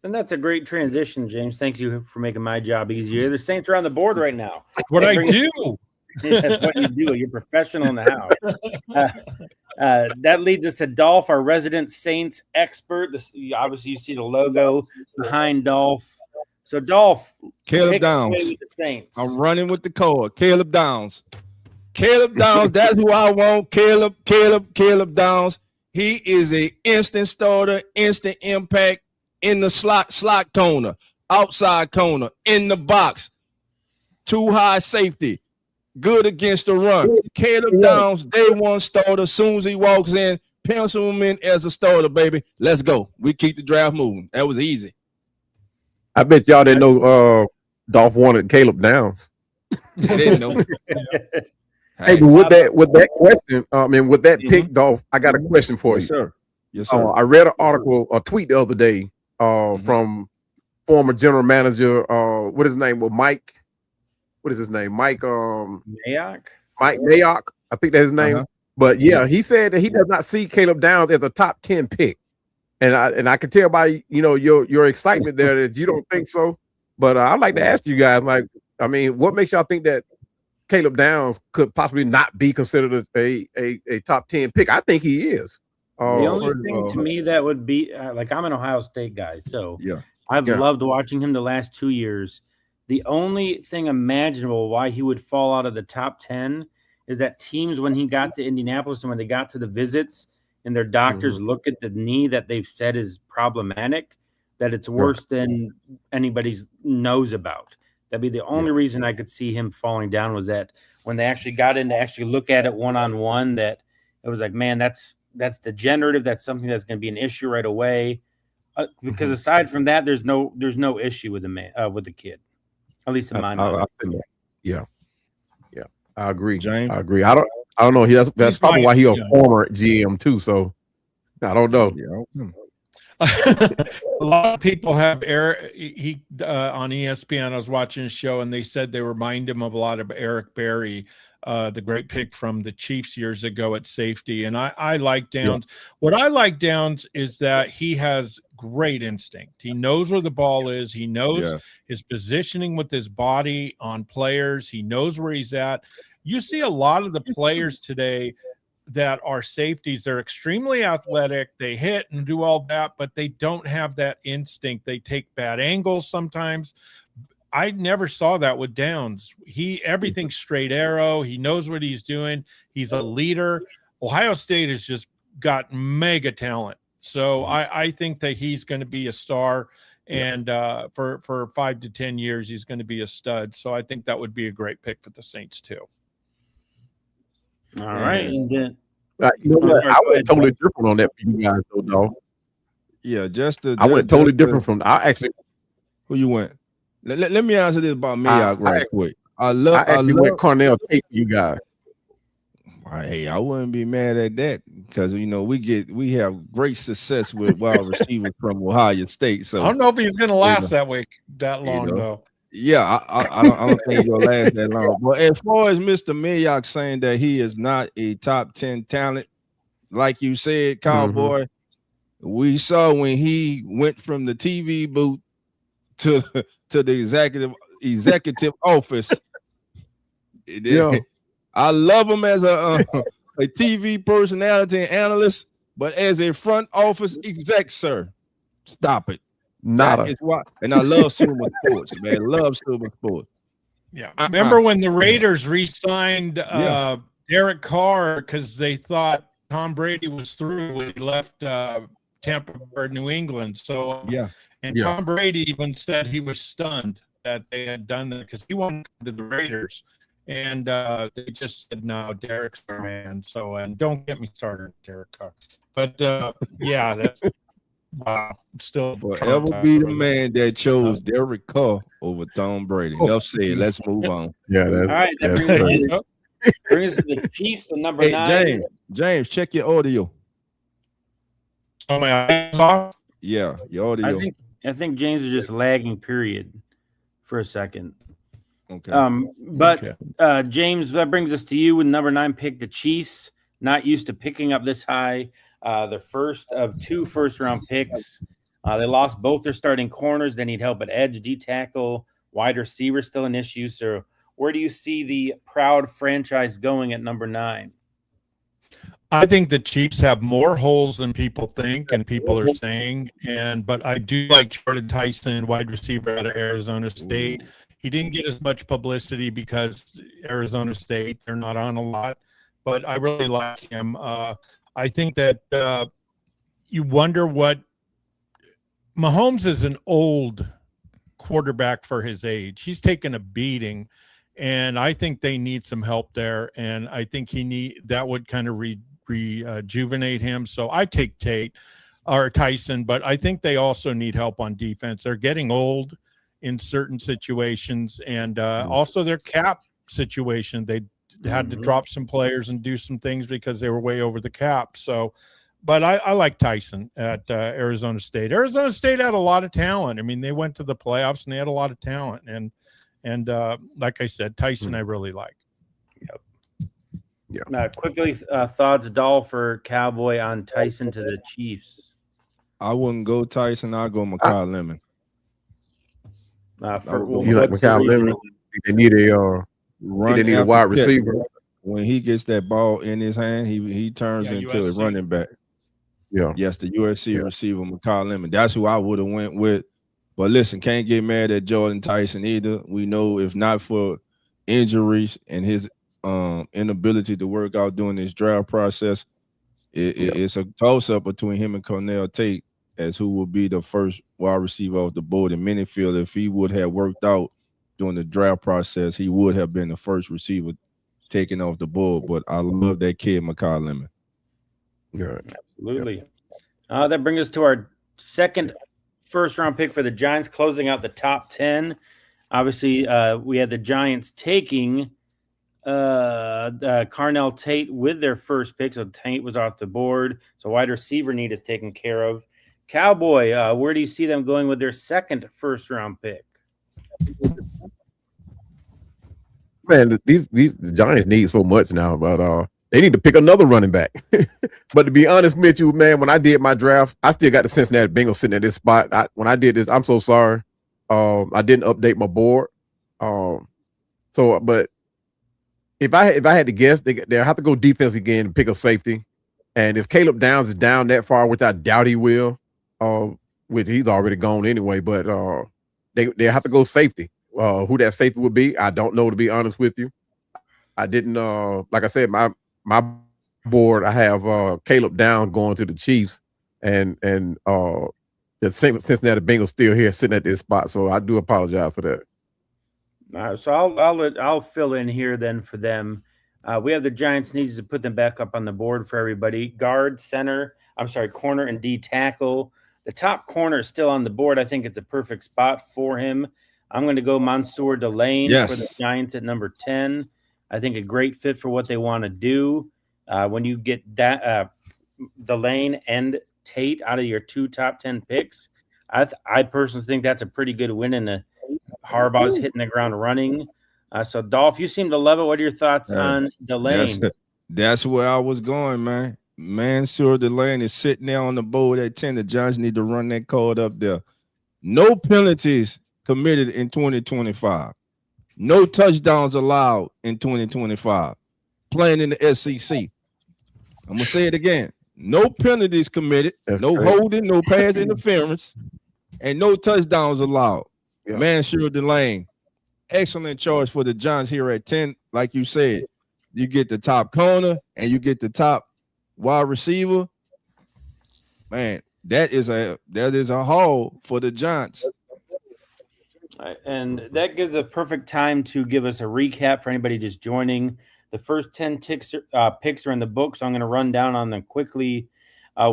And that's a great transition, James. Thank you for making my job easier. The Saints are on the board right now. What I do. That's what you do. You're professional in the house. That leads us to Dolph, our resident Saints expert. Obviously, you see the logo behind Dolph. So, Dolph, Caleb Downs. With the Saints. I'm running with the core. Caleb Downs. Caleb Downs. That's who I want. Caleb Downs. He is an instant starter, instant impact in the slot corner, outside corner, in the box, too high safety. Good against the run. Caleb Downs, day one starter. As soon as he walks in, pencil him in as a starter, baby. Let's go. We keep the draft moving. That was easy. I bet y'all didn't know Dolph wanted Caleb Downs. They didn't know. Hey, but with that question, with that pick, Dolph, I got a question for you. Sir. Yes, sir. I read a tweet the other day from former general manager, what is his name? Well, Mike. What is his name? Mike Mayock? Mike Mayock, I think that's his name. But yeah, he said that he does not see Caleb Downs as a top 10 pick. And I can tell by your excitement there that you don't think so. But I'd like to ask you guys, what makes y'all think that Caleb Downs could possibly not be considered a top 10 pick? I think he is. The only thing to me that would be I'm an Ohio State guy, so I've loved watching him the last 2 years. The only thing imaginable why he would fall out of the top 10 is that teams, when he got to Indianapolis and when they got to the visits and their doctors look at the knee that they've said is problematic, that it's worse than anybody knows about. That'd be the only reason I could see him falling down, was that when they actually got in to actually look at it one-on-one, that it was like, man, that's degenerative. That's something that's going to be an issue right away. Because aside from that, there's no issue with the kid. At least in my mind. Yeah, I agree. James? I agree. I don't know. That's probably why he's a former GM too. So I don't know. A lot of people have Eric. On ESPN. I was watching a show, and they said they remind him of a lot of Eric Berry, the great pick from the Chiefs years ago at safety. And I like Downs. Yeah. What I like Downs is that he has great instinct. He knows where the ball is. He knows his positioning with his body on players. He knows where he's at. You see a lot of the players today that are safeties. They're extremely athletic. They hit and do all that, but they don't have that instinct. They take bad angles sometimes. I never saw that with Downs. Everything's straight arrow. He knows what he's doing. He's a leader. Ohio State has just got mega talent. So I think that he's going to be a star, and for 5 to 10 years, he's going to be a stud. So I think that would be a great pick for the Saints too. All right. And then, I went totally different on that for you guys, though, dog. Yeah, I went totally different from. Who you went? Let me answer this about Mayock right quick. I went Cornell Tate for you guys. I wouldn't be mad at that because we have great success with wide receivers from Ohio State. So I don't know if he's going to last that long though. Yeah, I don't think he's gonna last that long. But as far as Mr. Mayock saying that he is not a top 10 talent, like you said, Cowboy, we saw when he went from the TV booth to the executive office. Yeah. I love him as a TV personality and analyst, but as a front office exec, sir, stop it. Nada. That is why, and I love Super Sports, man. Love Super Sports. Yeah. Remember when the Raiders re-signed Derek Carr because they thought Tom Brady was through when he left Tampa or New England. So Tom Brady even said he was stunned that they had done that because he wanted to come to the Raiders. And they just said, no, Derek's our man. So, and don't get me started on Derek Carr. But that's still forever be the man that chose Derek Carr over Tom Brady. Enough said. Let's move on. Yeah, all right. That brings us to the Chiefs, the number 9. James, check your audio. Oh my God. Yeah, your audio. I think James is just lagging. Period. For a second. Okay. James, that brings us to you with number 9 pick, the Chiefs. Not used to picking up this high. The first of 2 first-round picks. They lost both their starting corners. They need help at edge, D tackle, wide receiver, still an issue. So where do you see the proud franchise going at number 9? I think the Chiefs have more holes than people think and people are saying. But I do like Jordan Tyson, wide receiver out of Arizona State. He didn't get as much publicity because Arizona State, they're not on a lot. But I really like him. I think that you wonder what Mahomes is an old quarterback for his age. He's taken a beating, and I think they need some help there. And I think that would kind of rejuvenate him. So I take Tyson, but I think they also need help on defense. They're getting old in certain situations, and also their cap situation. They had to drop some players and do some things because they were way over the cap. So, but I like Tyson at Arizona State. Arizona State had a lot of talent. I mean, they went to the playoffs and they had a lot of talent. And like I said, Tyson, I really like. Yep. Yeah. Quickly, thoughts, Doll, for Cowboy on Tyson to the Chiefs. I wouldn't go Tyson. I'll go Mekhi Lemon. You like Mekhi Lemon? They need a they need a wide receiver. When he gets that ball in his hand, he turns into USC. A running back. Yeah. Yes, the USC receiver, Mekhi Lemon. That's who I would have went with. But listen, can't get mad at Jordan Tyson either. We know if not for injuries and his inability to work out during this draft process, it's a toss-up between him and Cornell Tate as who will be the first wide receiver off the board. In many feel if he would have worked out during the draft process, he would have been the first receiver taken off the board. But I love that kid, Mekhi Lemon. Yeah, absolutely. That brings us to our second first-round pick for the Giants, closing out the top 10. Obviously, we had the Giants taking Carnell Tate with their first pick, so Tate was off the board. So wide receiver need is taken care of. Cowboy, where do you see them going with their second first-round pick? Man, the Giants need so much now, but they need to pick another running back. But to be honest with you, man, when I did my draft, I still got the Cincinnati Bengals sitting at this spot. When I did this, I'm so sorry. I didn't update my board. But if I had to guess, they'll have to go defense again and pick a safety. And if Caleb Downs is down that far, which I doubt he will, which he's already gone anyway, but they have to go safety. Who that safety would be, I don't know, to be honest with you. I didn't like I said, my board, I have Caleb Downs going to the Chiefs and the Cincinnati Bengals still here sitting at this spot. So I do apologize for that. All right, so I'll fill in here then for them. We have the Giants needs to put them back up on the board for everybody. Guard, corner, and D tackle. The top corner is still on the board. I think it's a perfect spot for him. I'm going to go Mansour Delane for the Giants at number 10. I think a great fit for what they want to do. When you get that Delane and Tate out of your 2 top 10 picks, I personally think that's a pretty good win. And Harbaugh's hitting the ground running. So Dolph, you seem to love it. What are your thoughts on Delane? That's where I was going, man. Mansour Delane is sitting there on the board at 10. The Giants need to run that card up there. No penalties committed in 2025. No touchdowns allowed in 2025. Playing in the SEC. I'm going to say it again. No penalties committed. No holding, no pass interference, and no touchdowns allowed. Yeah. Mansour Delane. Excellent choice for the Giants here at 10. Like you said, you get the top corner and you get the top wide receiver. Man, that is a haul for the Giants. And that gives a perfect time to give us a recap for anybody just joining. The first 10 picks are in the book, so I'm going to run down on them quickly.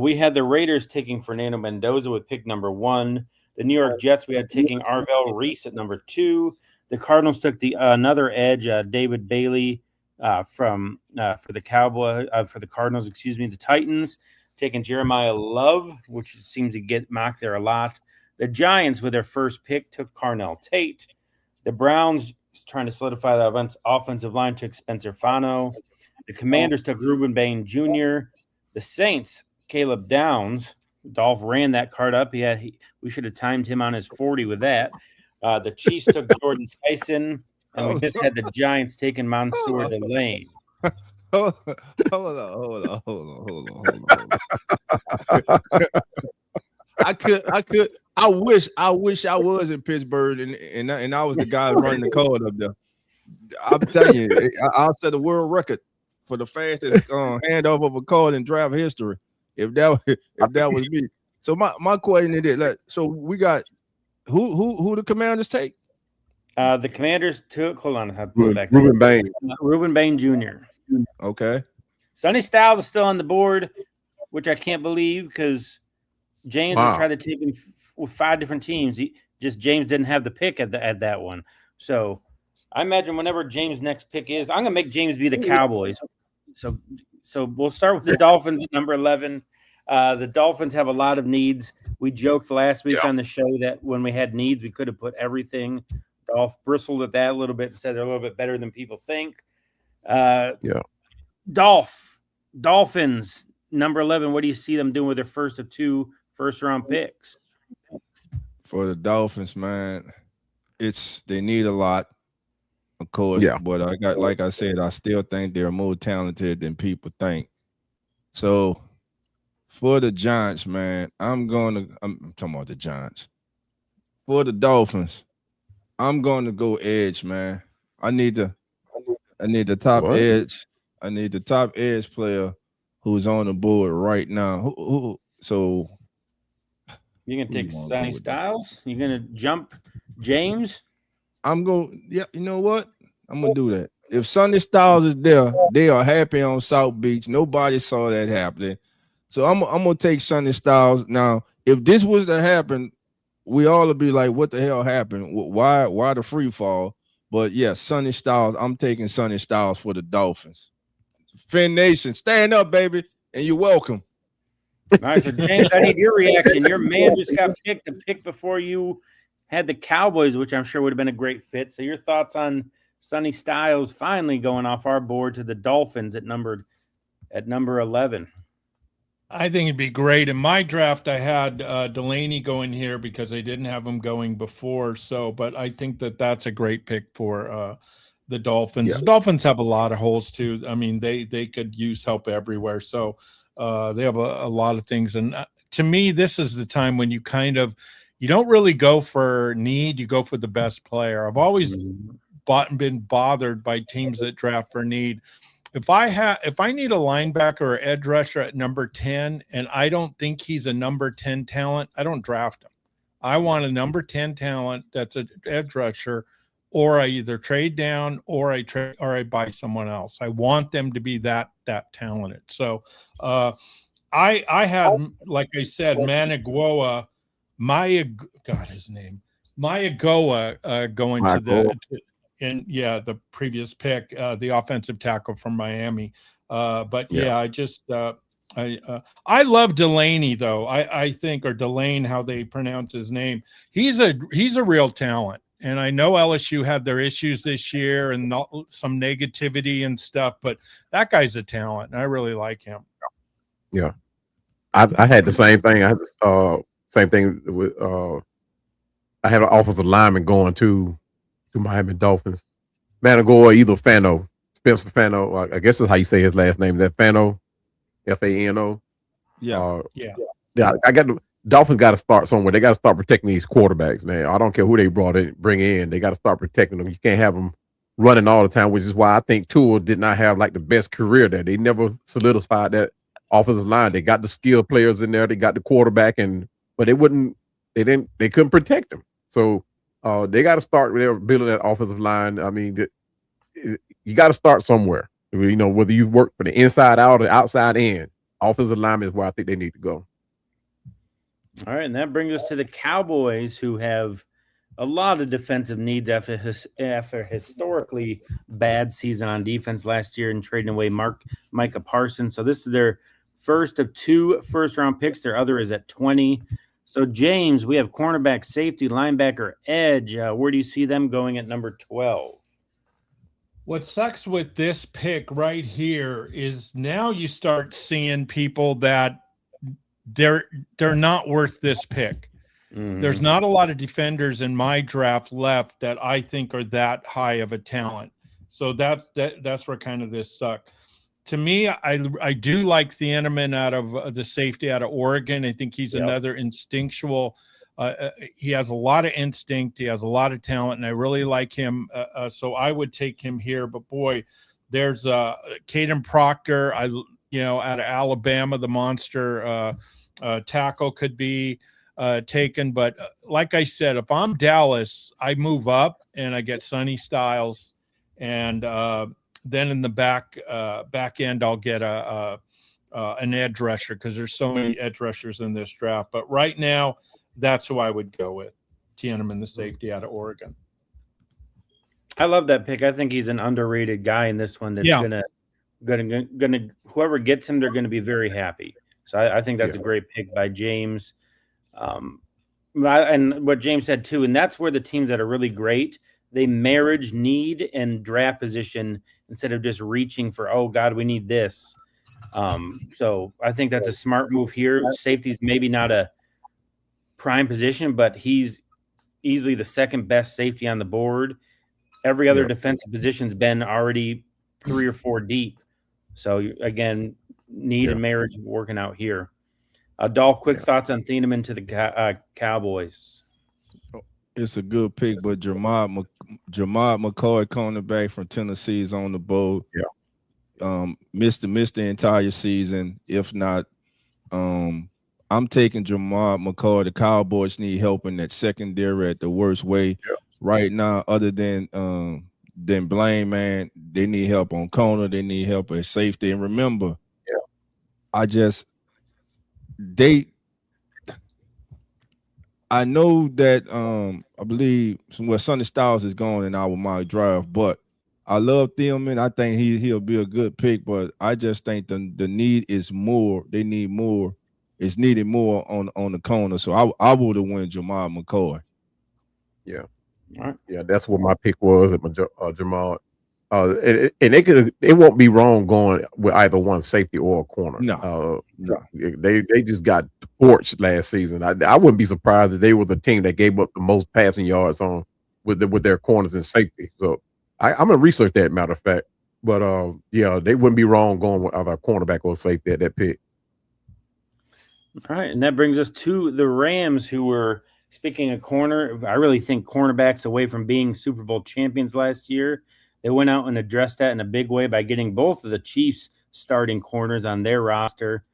We had the Raiders taking Fernando Mendoza with pick number 1. The New York Jets, we had taking Arvell Reese at number 2. The Cardinals took another edge, David Bailey for the Cardinals. The Titans taking Jeremiah Love, which seems to get mocked there a lot. The Giants, with their first pick, took Carnell Tate. The Browns, trying to solidify the offensive line, took Spencer Fano. The Commanders took Reuben Bain Jr. The Saints, Caleb Downs. Dolph ran that card up. We should have timed him on his 40 with that. The Chiefs took Jordan Tyson, and we just had the Giants taking Mansour Delane. Hold on. I wish I was in Pittsburgh and I was the guy running the card up there. I'm telling you, I'll set a world record for the fastest handoff of a card in draft history. If that was me. So my question is this: so we got who the Commanders take? The Commanders took. Hold on, Reuben Bain. Reuben Bain Jr. Okay. Sonny Styles is still on the board, which I can't believe because James tried to take him with 5 different teams. James didn't have the pick at that one. So I imagine whenever James' next pick is, I'm gonna make James be the Cowboys. So we'll start with the Dolphins at number 11. The Dolphins have a lot of needs. We joked last week on the show that when we had needs, we could have put everything. Dolph bristled at that a little bit and said they're a little bit better than people think. Dolphins, number 11. What do you see them doing with their first of 2 first-round picks? For the Dolphins, man, they need a lot, of course. Yeah. But like I said, I still think they're more talented than people think. So for the Giants, man, I'm talking about the Giants. For the Dolphins, I'm going to go edge, man. I need the top edge. I need the top edge player who's on the board right now. So you're gonna take Sonny Styles? You're gonna jump James? I'm going. Yeah, you know what? I'm gonna do that. If Sonny Styles is there, they are happy on South Beach. Nobody saw that happening. So I'm gonna take Sonny Styles. Now, if this was to happen, we all would be like, what the hell happened? Why the free fall? But yes, Sonny Styles. I'm taking Sonny Styles for the Dolphins. Finn Nation, stand up, baby, and you're welcome. All right, so James, I need your reaction. Your man just got picked, the pick before you had the Cowboys, which I'm sure would have been a great fit. So your thoughts on Sonny Styles finally going off our board to the Dolphins at number 11? I think it'd be great. In my draft, I had Delaney going here because I didn't have him going before. But I think that's a great pick for the Dolphins. Yeah. The Dolphins have a lot of holes too. I mean, they could use help everywhere. So they have a lot of things. And to me, this is the time when you don't really go for need. You go for the best player. I've always been bothered by teams that draft for need. If I need a linebacker or edge rusher at number 10 and I don't think he's a number 10 talent, I don't draft him. I want a number 10 talent that's an edge rusher, or I either trade down or I buy someone else. I want them to be that talented. So I had, like I said, Mayagoa going to the previous pick, the offensive tackle from Miami. But yeah, I love Delaney though. I think, or Delane, how they pronounce his name. He's a real talent. And I know LSU had their issues this year and some negativity and stuff, but that guy's a talent, and I really like him. Yeah, I had the same thing. I had same thing with I had an offensive lineman going to Miami Dolphins. Managoa, either Fano, Spencer Fano. I guess that's how you say his last name. That Fano, Fano. Yeah. Yeah. I got the Dolphins got to start somewhere. They got to start protecting these quarterbacks, man. I don't care who they bring in. They got to start protecting them. You can't have them running all the time, which is why I think Tua did not have like the best career there. They never solidified that offensive line. They got the skilled players in there. They got the quarterback, but they couldn't protect them. So they got to start building that offensive line. I mean, you got to start somewhere. You know, whether you've worked for the inside out or outside in, offensive lineman is where I think they need to go. All right, and that brings us to the Cowboys, who have a lot of defensive needs after historically bad season on defense last year and trading away Micah Parsons. So this is their first of 2 first-round picks. Their other is at 20. So, James, we have cornerback, safety, linebacker, edge. Where do you see them going at number 12? What sucks with this pick right here is now you start seeing people that they're not worth this pick. Mm-hmm. There's not a lot of defenders in my draft left that I think are that high of a talent. So that's where kind of this sucks. To me, I do like Thieneman out of the safety out of Oregon. I think he's another instinctual. He has a lot of instinct. He has a lot of talent, and I really like him. So I would take him here. But boy, there's Caden Proctor. Out of Alabama, the monster tackle could be taken. But like I said, if I'm Dallas, I move up and I get Sonny Styles, and then in the back end, I'll get an edge rusher because there's so many edge rushers in this draft. But right now, that's who I would go with. Thieneman, the safety out of Oregon. I love that pick. I think he's an underrated guy in this one. That's gonna whoever gets him, they're gonna be very happy. So I think that's a great pick by James. And what James said too, and that's where the teams that are really great, they marriage need and draft position instead of just reaching for, oh God, we need this. So I think that's a smart move here. Safety's maybe not a prime position, but he's easily the second best safety on the board. Every other defensive position's been already 3 or 4 deep. So again, need and marriage working out here. Dolph, quick thoughts on Thieneman to the Cowboys. It's a good pick, but Jermod McCoy, cornerback from Tennessee, is on the board. Missed the entire season. If not, I'm taking Jermod McCoy. The Cowboys need help in that secondary at the worst way right now. Other than Blaine, man, they need help on corner. They need help at safety. And remember, I know that I believe Sonny Styles is gone in our mock draft, but I love Thieneman. I think he'll be a good pick, but I just think the need is more. They need more. It's needed more on the corner. So I would have went Jamal McCoy. Yeah. All right. Yeah, that's what my pick was at Jamal. And it won't be wrong going with either one, safety or a corner. No. They just got torched last season. I wouldn't be surprised if they were the team that gave up the most passing yards with their corners and safety. So I'm gonna research that, matter of fact. But they wouldn't be wrong going with either a cornerback or safety at that pick. All right, and that brings us to the Rams, who were, speaking of corner, I really think cornerbacks away from being Super Bowl champions last year. They went out and addressed that in a big way by getting both of the Chiefs starting corners on their roster.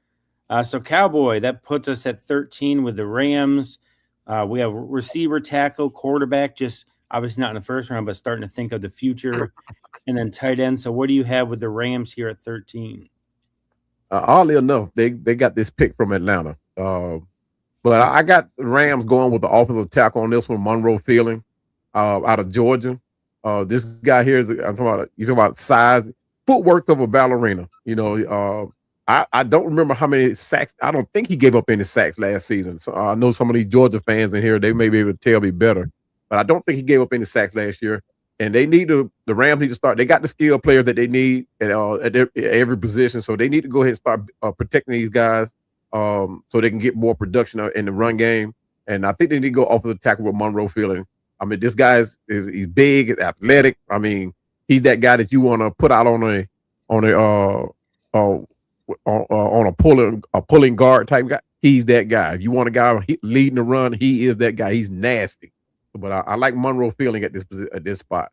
So Cowboy, that puts us at 13 with the Rams. We have receiver, tackle, quarterback, just obviously not in the first round, but starting to think of the future, and then tight end. So what do you have with the Rams here at 13? Oddly enough, they got this pick from Atlanta. But I got the Rams going with the offensive tackle on this one, Monroe Fielding, out of Georgia. This guy here, you talking about size. footwork of a ballerina. I don't remember how many sacks. I don't think he gave up any sacks last season. So I know some of these Georgia fans in here, they may be able to tell me better, but I don't think he gave up any sacks last year. And they need the Rams need to start. They got the skill players that they need at every position, so they need to go ahead and start protecting these guys, so they can get more production in the run game. And I think they need to go off of the tackle with Monroe Fielding. I mean, this guy he's big, he's athletic. I mean, he's that guy that you want to put out on a pulling guard type guy. He's that guy. If you want a guy leading the run, he is that guy. He's nasty. But I like Monroe Fielding at this spot.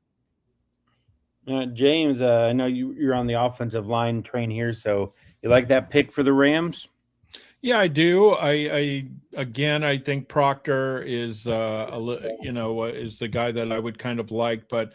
James, I know you're on the offensive line train here, so you like that pick for the Rams? Yeah, I do. I think Proctor is is the guy that I would kind of like, but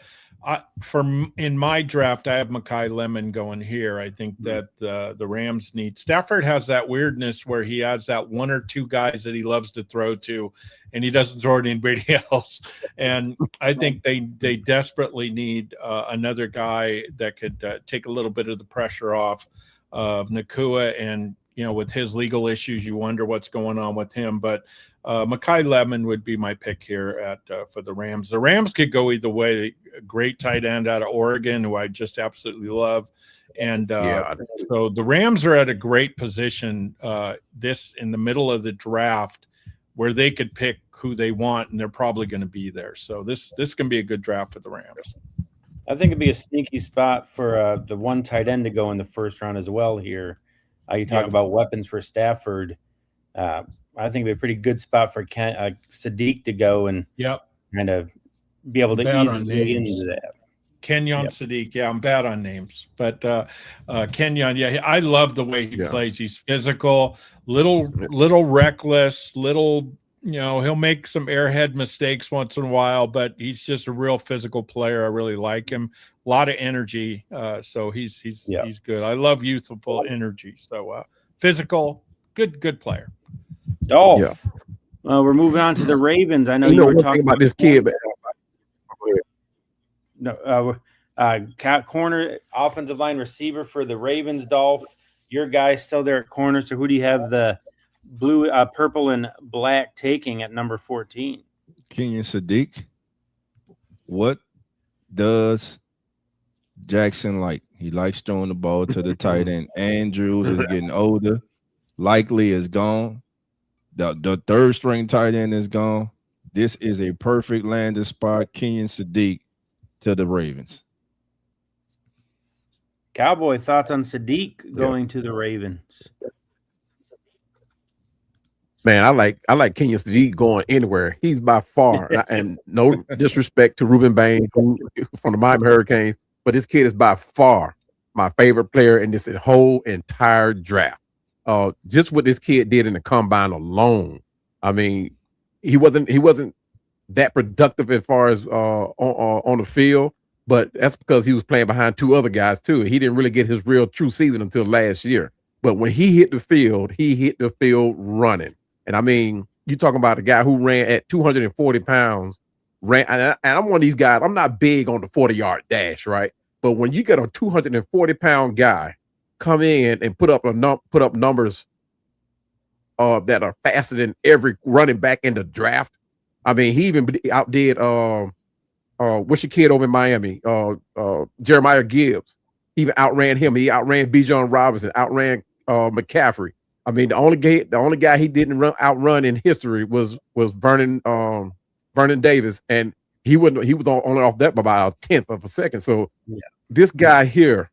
in my draft, I have Mekhi Lemon going here. I think that the Rams need. Stafford has that weirdness where he has that one or two guys that he loves to throw to, and he doesn't throw to anybody else. And I think they desperately need another guy that could take a little bit of the pressure off of Nakua. And with his legal issues, you wonder what's going on with him. But Mekhi Lemon would be my pick here for the Rams. The Rams could go either way. A great tight end out of Oregon, who I just absolutely love. And so the Rams are at a great position in the middle of the draft where they could pick who they want, and they're probably going to be there. So this can be a good draft for the Rams. I think it'd be a sneaky spot for the one tight end to go in the first round as well here. You talk about weapons for Stafford. I think it'd be a pretty good spot for Sadiq to go and kind of be able to ease into that. Kenyon Sadiq. Yeah, I'm bad on names. But Kenyon, I love the way he plays. He's physical, little reckless, he'll make some airhead mistakes once in a while, but he's just a real physical player. I really like him. A lot of energy. So he's good. I love youthful energy. So physical, good player. Dolph. Yeah. We're moving on to the Ravens. I know you were talking about this kid. No, corner, offensive line receiver for the Ravens, Dolph. Your guy's still there at corner. So who do you have the blue, purple, and black taking at number 14? Kenyon Sadiq. What does Jackson like? He likes throwing the ball to the tight end. Andrews is getting older. Likely is gone. The third string tight end is gone. This is a perfect landing spot. Kenyon Sadiq to the Ravens. Cowboy, thoughts on Sadiq going to the Ravens? Man, I like Kenyon Sadiq going anywhere. He's by far, and no disrespect to Ruben Bain from the Miami Hurricanes, but this kid is by far my favorite player in this whole entire draft. Just what this kid did in the combine alone. I mean, he wasn't that productive as far as on the field, but that's because he was playing behind two other guys too. He didn't really get his real true season until last year. But when he hit the field running. And I mean, you talking about a guy who ran at 240 pounds, and I'm one of these guys. I'm not big on the 40-yard dash, right? But when you get a 240-pound guy come in and put up numbers that are faster than every running back in the draft. I mean, he even outdid what's your kid over in Miami? Jeremiah Gibbs. He even outran him. He outran Bijan Robinson, outran McCaffrey. I mean, the only guy he didn't outrun in history was Vernon Davis, and he was only off that by about a 1/10 of a second. So this guy here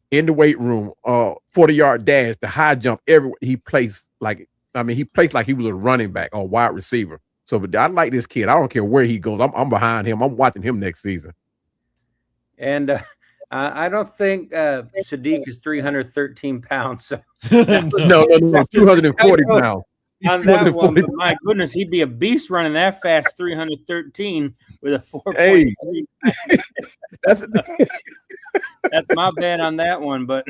in the weight room, 40-yard dash, the high jump, everywhere he plays like he was a running back or wide receiver. So, but I like this kid. I don't care where he goes. I'm behind him. I'm watching him next season. And I don't think Sadiq is 313 pounds. So no, 240 pounds. On that one, but my goodness, he'd be a beast running that fast. 313 with a 4.3. Hey. That's my bad on that one, but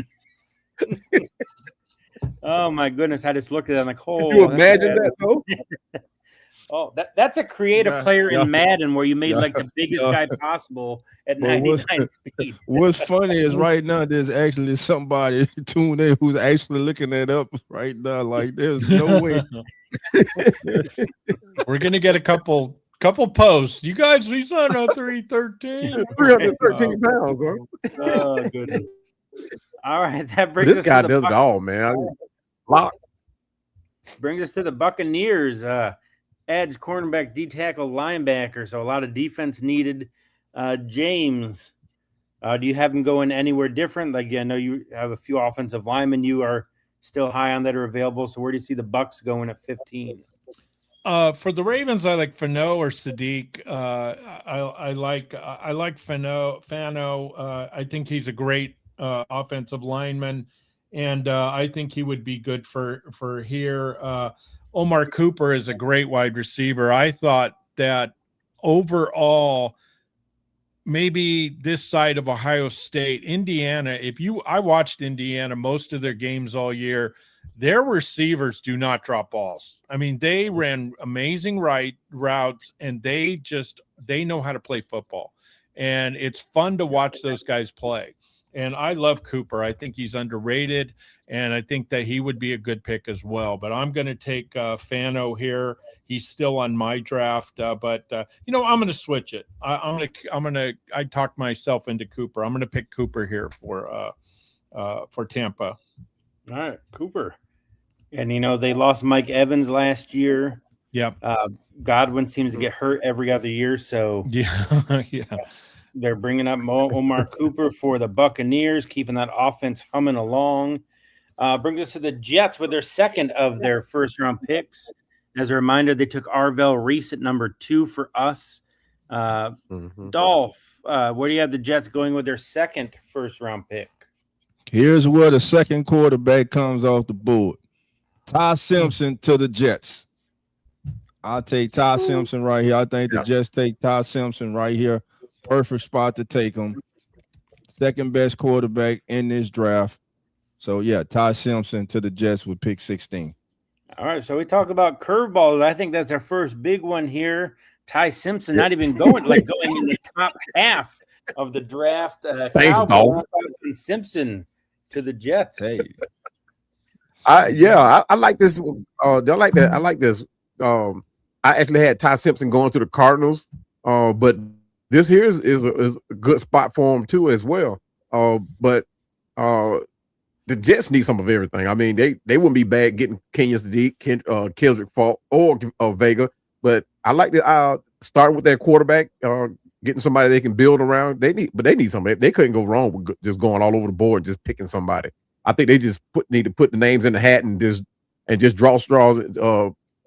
oh my goodness, I just looked at it. I'm like, oh, can you imagine that though? Oh, that's a creative player in Madden where you made like the biggest guy possible at 99 speed. What's funny is right now there's actually somebody tuned in who's actually looking that up right now. Like there's no way. We're gonna get a couple posts. You guys, he's on a 313. 313 pounds, bro. Oh goodness. All right, that brings us this guy to does it all, man. Lock. Brings us to the Buccaneers. Edge, cornerback, D tackle, linebacker. So a lot of defense needed. James, do you have him going anywhere different? Like, I know you have a few offensive linemen you are still high on that are available. So where do you see the Bucs going at 15? For the Ravens, I like Fano or Sadiq. I like Fano. I think he's a great offensive lineman, and I think he would be good for here. Omar Cooper is a great wide receiver. I thought that overall, maybe this side of Ohio State, Indiana, I watched Indiana most of their games all year. Their receivers do not drop balls. I mean, they ran amazing routes, and they know how to play football. And it's fun to watch those guys play. And I love Cooper. I think he's underrated, and I think that he would be a good pick as well. But I'm going to take Fano here. He's still on my draft, but I'm going to switch it. I talked myself into Cooper. I'm going to pick Cooper here for Tampa. All right, Cooper. And, they lost Mike Evans last year. Yep. Godwin seems to get hurt every other year. So, yeah. They're bringing up Omar Cooper for the Buccaneers, keeping that offense humming along. Brings us to the Jets with their second of their first-round picks. As a reminder, they took Arvell Reese at number 2 for us. Dolph, where do you have the Jets going with their second first-round pick? Here's where the second quarterback comes off the board. Ty Simpson to the Jets. I'll take Ty Simpson right here. I think the Jets take Ty Simpson right here. Perfect spot to take him. Second best quarterback in this draft. So, yeah, Ty Simpson to the Jets with pick 16. All right, so we talk about curveballs. I think that's our first big one here. Ty Simpson not even going in the top half of the draft. Thanks, Dolph. Simpson to the Jets. Hey. I like this. I like that. I like this. I actually had Ty Simpson going to the Cardinals, but this here is a good spot for him too as well. But the Jets need some of everything. I mean, they wouldn't be bad getting Kenya Sadiq, Kendrick Falk, or Vega. But I like to starting with their quarterback, getting somebody they can build around. They need somebody. They couldn't go wrong with just going all over the board, just picking somebody. I think they just need to put the names in the hat and just draw straws,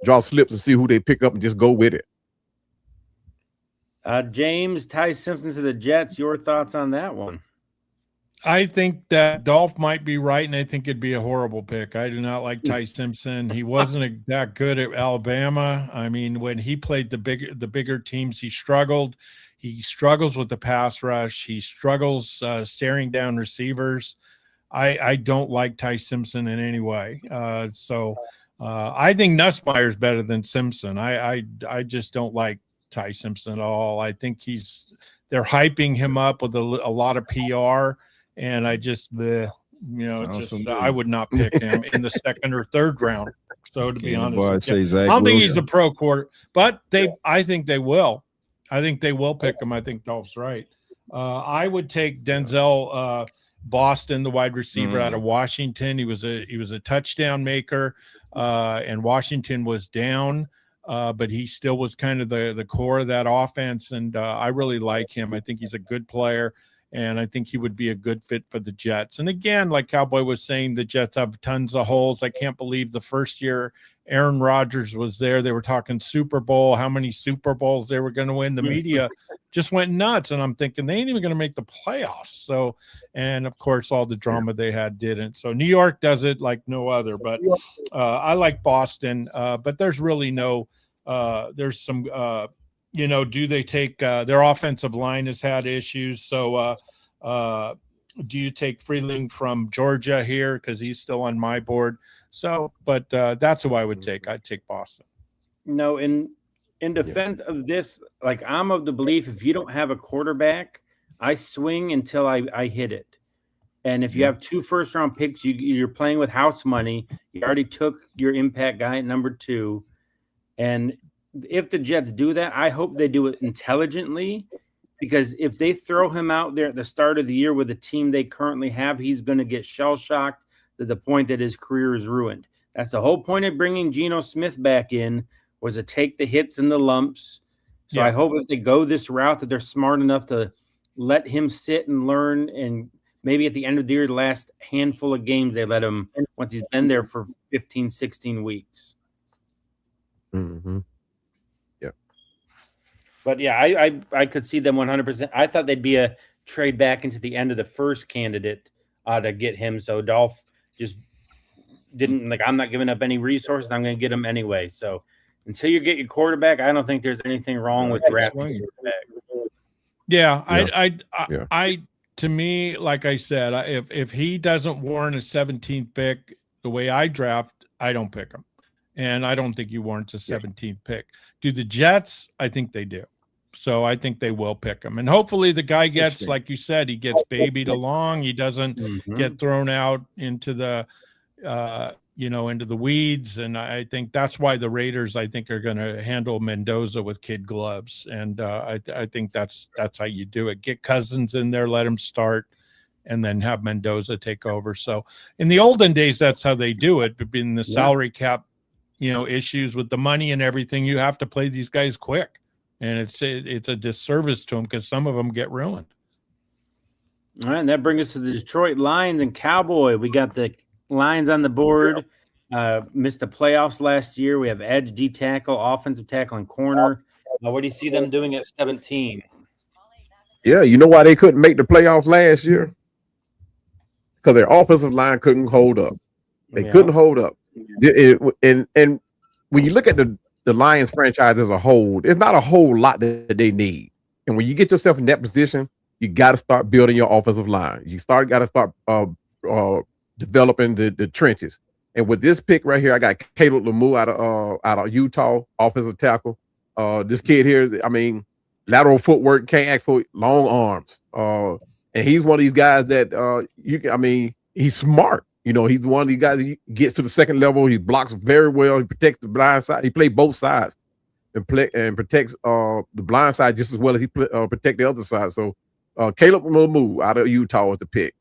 draw slips and see who they pick up and just go with it. James, Ty Simpson to the Jets. Your thoughts on that one? I think that Dolph might be right, and I think it'd be a horrible pick. I do not like Ty Simpson. He wasn't that good at Alabama. I mean, when he played the bigger teams, he struggled. He struggles with the pass rush. He struggles staring down receivers. I don't like Ty Simpson in any way. So I think Nussmeier's better than Simpson. I just don't like Ty Simpson at all. I think they're hyping him up with a lot of PR, and I just I would not pick him in the second or third round. So to be honest, I don't think he's a pro quarter, but I think they will. I think they will pick him. I think Dolph's right. I would take Denzel Boston, the wide receiver out of Washington. He was a touchdown maker, and Washington was down. But he still was kind of the core of that offense, and I really like him. I think he's a good player, and I think he would be a good fit for the Jets. And again, like Cowboy was saying, the Jets have tons of holes. I can't believe the first year Aaron Rodgers was there, they were talking Super Bowl, how many Super Bowls they were going to win. The media just went nuts, and I'm thinking they ain't even going to make the playoffs. So, and of course, all the drama they had didn't. So New York does it like no other. But I like Boston, but there's really no there's some do they take their offensive line has had issues. So do you take Freeling from Georgia here, because he's still on my board? So, but that's who I would take. I'd take Boston. No, and In defense of this, like I'm of the belief if you don't have a quarterback, I swing until I hit it. And if you have 2 first-round picks, you're playing with house money. You already took your impact guy at number 2. And if the Jets do that, I hope they do it intelligently, because if they throw him out there at the start of the year with the team they currently have, he's going to get shell-shocked to the point that his career is ruined. That's the whole point of bringing Geno Smith back in, was to take the hits and the lumps. So I hope if they go this route that they're smart enough to let him sit and learn, and maybe at the end of the year, the last handful of games, they let him once he's been there for 15, 16 weeks. Mm-hmm. Yeah. But yeah, I could see them 100%. I thought they'd be a trade back into the end of the first candidate to get him. So Dolph just didn't, like, I'm not giving up any resources. I'm going to get him anyway. So until you get your quarterback, I don't think there's anything wrong with drafting a quarterback. Yeah, I to me, like I said, if he doesn't warrant a 17th pick the way I draft, I don't pick him. And I don't think he warrants a 17th pick. Do the Jets? I think they do. So I think they will pick him. And hopefully the guy gets, like you said, he gets babied along. He doesn't get thrown out into the into the weeds. And I think that's why the Raiders, I think, are going to handle Mendoza with kid gloves. And I think that's how you do it. Get Cousins in there, let him start, and then have Mendoza take over. So in the olden days, that's how they do it. But in the salary cap, issues with the money and everything, you have to play these guys quick. And it's a disservice to them because some of them get ruined. All right, and that brings us to the Detroit Lions and Cowboy. We got the Lions on the board. Missed the playoffs last year. We have edge, D tackle, offensive tackle, and corner. What do you see them doing at 17? Yeah, you know why they couldn't make the playoffs last year? Because their offensive line couldn't hold up. They couldn't hold up. And when you look at the Lions franchise as a whole, there's not a whole lot that they need. And when you get yourself in that position, you got to start building your offensive line. You got to start developing the trenches. And with this pick right here, I got Caleb Lemieux out of Utah, offensive tackle. This kid here, I mean, lateral footwork, can't ask for long arms. And he's one of these guys that he's smart. He's one of these guys that gets to the second level. He blocks very well. He protects the blind side. He plays both sides and protects the blind side just as well as he protects the other side. So Caleb Lemieux out of Utah is the pick.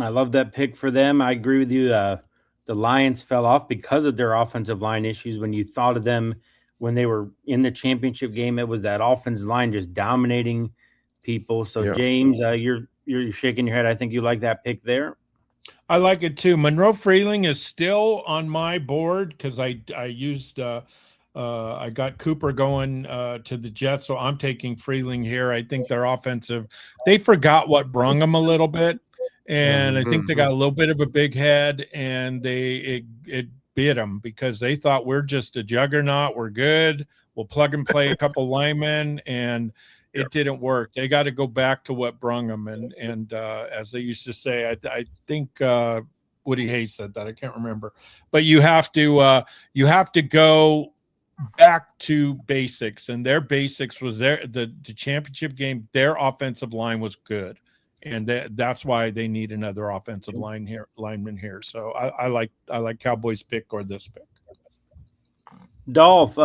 I love that pick for them. I agree with you. The Lions fell off because of their offensive line issues. When you thought of them when they were in the championship game, it was that offensive line just dominating people. So James, you're shaking your head. I think you like that pick there. I like it too. Monroe Freeling is still on my board because I used I got Cooper going to the Jets, so I'm taking Freeling here. I think their offensive, they forgot what brung them a little bit, and I think they got a little bit of a big head, and it bit them because they thought we're just a juggernaut. We're good. We'll plug and play a couple linemen, and it didn't work. They got to go back to what brung them. And as they used to say, I think Woody Hayes said that. I can't remember. But you have to go back to basics. And their basics was the championship game. Their offensive line was good. And that's why they need another offensive lineman here. So I like Cowboys pick or this pick. Dolph,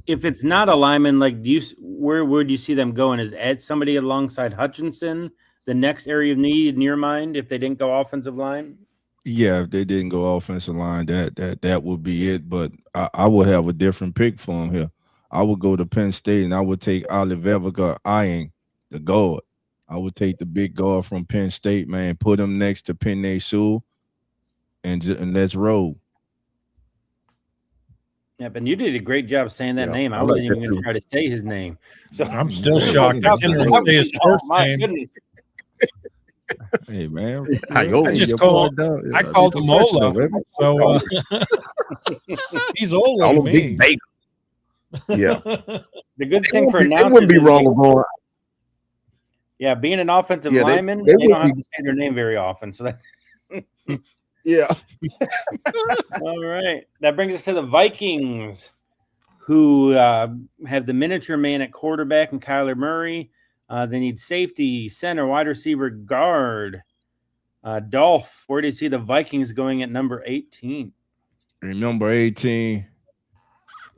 if it's not a lineman, like where would you see them going? Is Ed somebody alongside Hutchinson the next area of need in your mind if they didn't go offensive line? Yeah, if they didn't go offensive line, that would be it. But I would have a different pick for him here. I would go to Penn State and I would take Oliveira Eyeing, the guard. I would take the big guard from Penn State, man, put him next to Penei Sewell, and let's roll. Yeah, but you did a great job saying that name. I wasn't even going to try to say his name. So I'm still shocked. I can't even say his first name. Goodness. Hey, man. I called him Ola. So he's older than me. Yeah. The good thing for announcers, it wouldn't be wrong with going. Yeah, being an offensive lineman, they don't have to say their name very often. So that Yeah. All right. That brings us to the Vikings, who have the miniature man at quarterback and Kyler Murray. They need safety, center, wide receiver, guard. Dolph, where do you see the Vikings going at number 18? Number 18,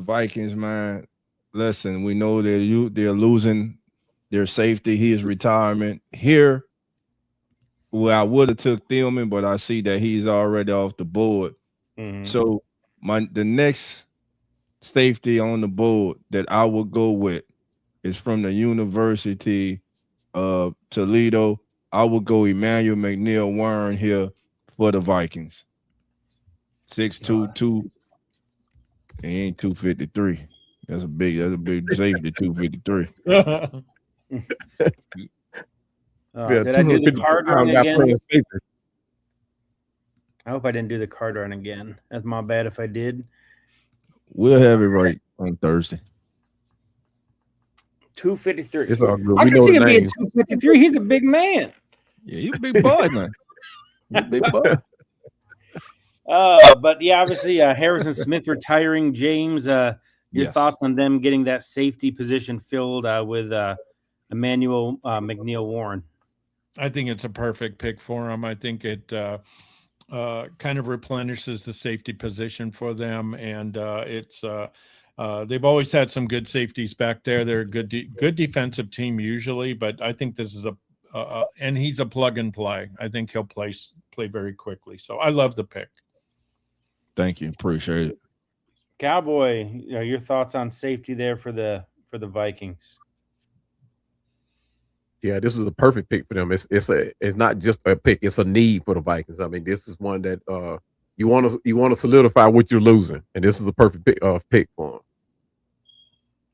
Vikings, man. Listen, we know they're losing their safety. His retirement here. Well, I would have took Thielman, but I see that he's already off the board. Mm-hmm. So the next safety on the board that I will go with is from the University of Toledo. I will go Emmanuel McNeil Warren here for the Vikings. 6'2", he ain't 253. That's a big safety, 253. Did I do the card wrong again? I hope I didn't do the card wrong again. That's my bad if I did. We'll have it right on Thursday. 253. It's all good. I We can know see the him being names. 253. He's a big man. Yeah, you a big boy, man. You a big boy. But yeah, obviously Harrison Smith retiring. James, your thoughts on them getting that safety position filled with Emmanuel McNeil Warren? I think it's a perfect pick for him. I think it kind of replenishes the safety position for them, and they've always had some good safeties back there. They're a good defensive team usually, but I think this is and he's a plug and play. I think he'll play very quickly. So I love the pick. Thank you, appreciate it. Cowboy, your thoughts on safety there for the Vikings? Yeah, this is a perfect pick for them. It's not just a pick; it's a need for the Vikings. I mean, this is one that you want to solidify what you're losing, and this is the perfect pick for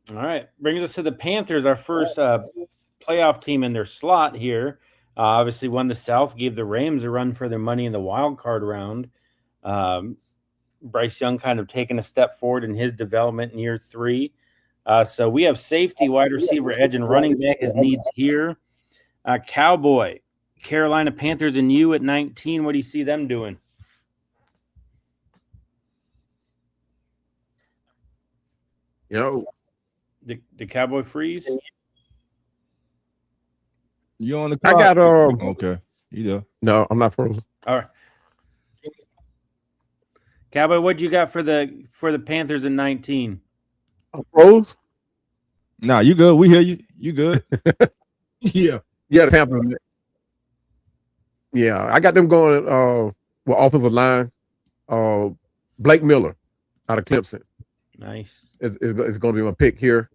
them. All right, brings us to the Panthers, our first playoff team in their slot here. Obviously, won the South, gave the Rams a run for their money in the wild card round. Bryce Young kind of taking a step forward in his development in year 3. So we have safety, wide receiver, edge, and running back as needs here. Cowboy, Carolina Panthers, and you at 19. What do you see them doing? The Cowboy freeze. You on the clock? I got okay. You No, I'm not frozen. All right. Cowboy, what you got for the Panthers in 19? I'm froze. Nah, you good. We hear you. You good. Yeah, the Panthers. Yeah, I got them going with offensive line. Blake Miller out of Clemson. Nice. Is going to be my pick here.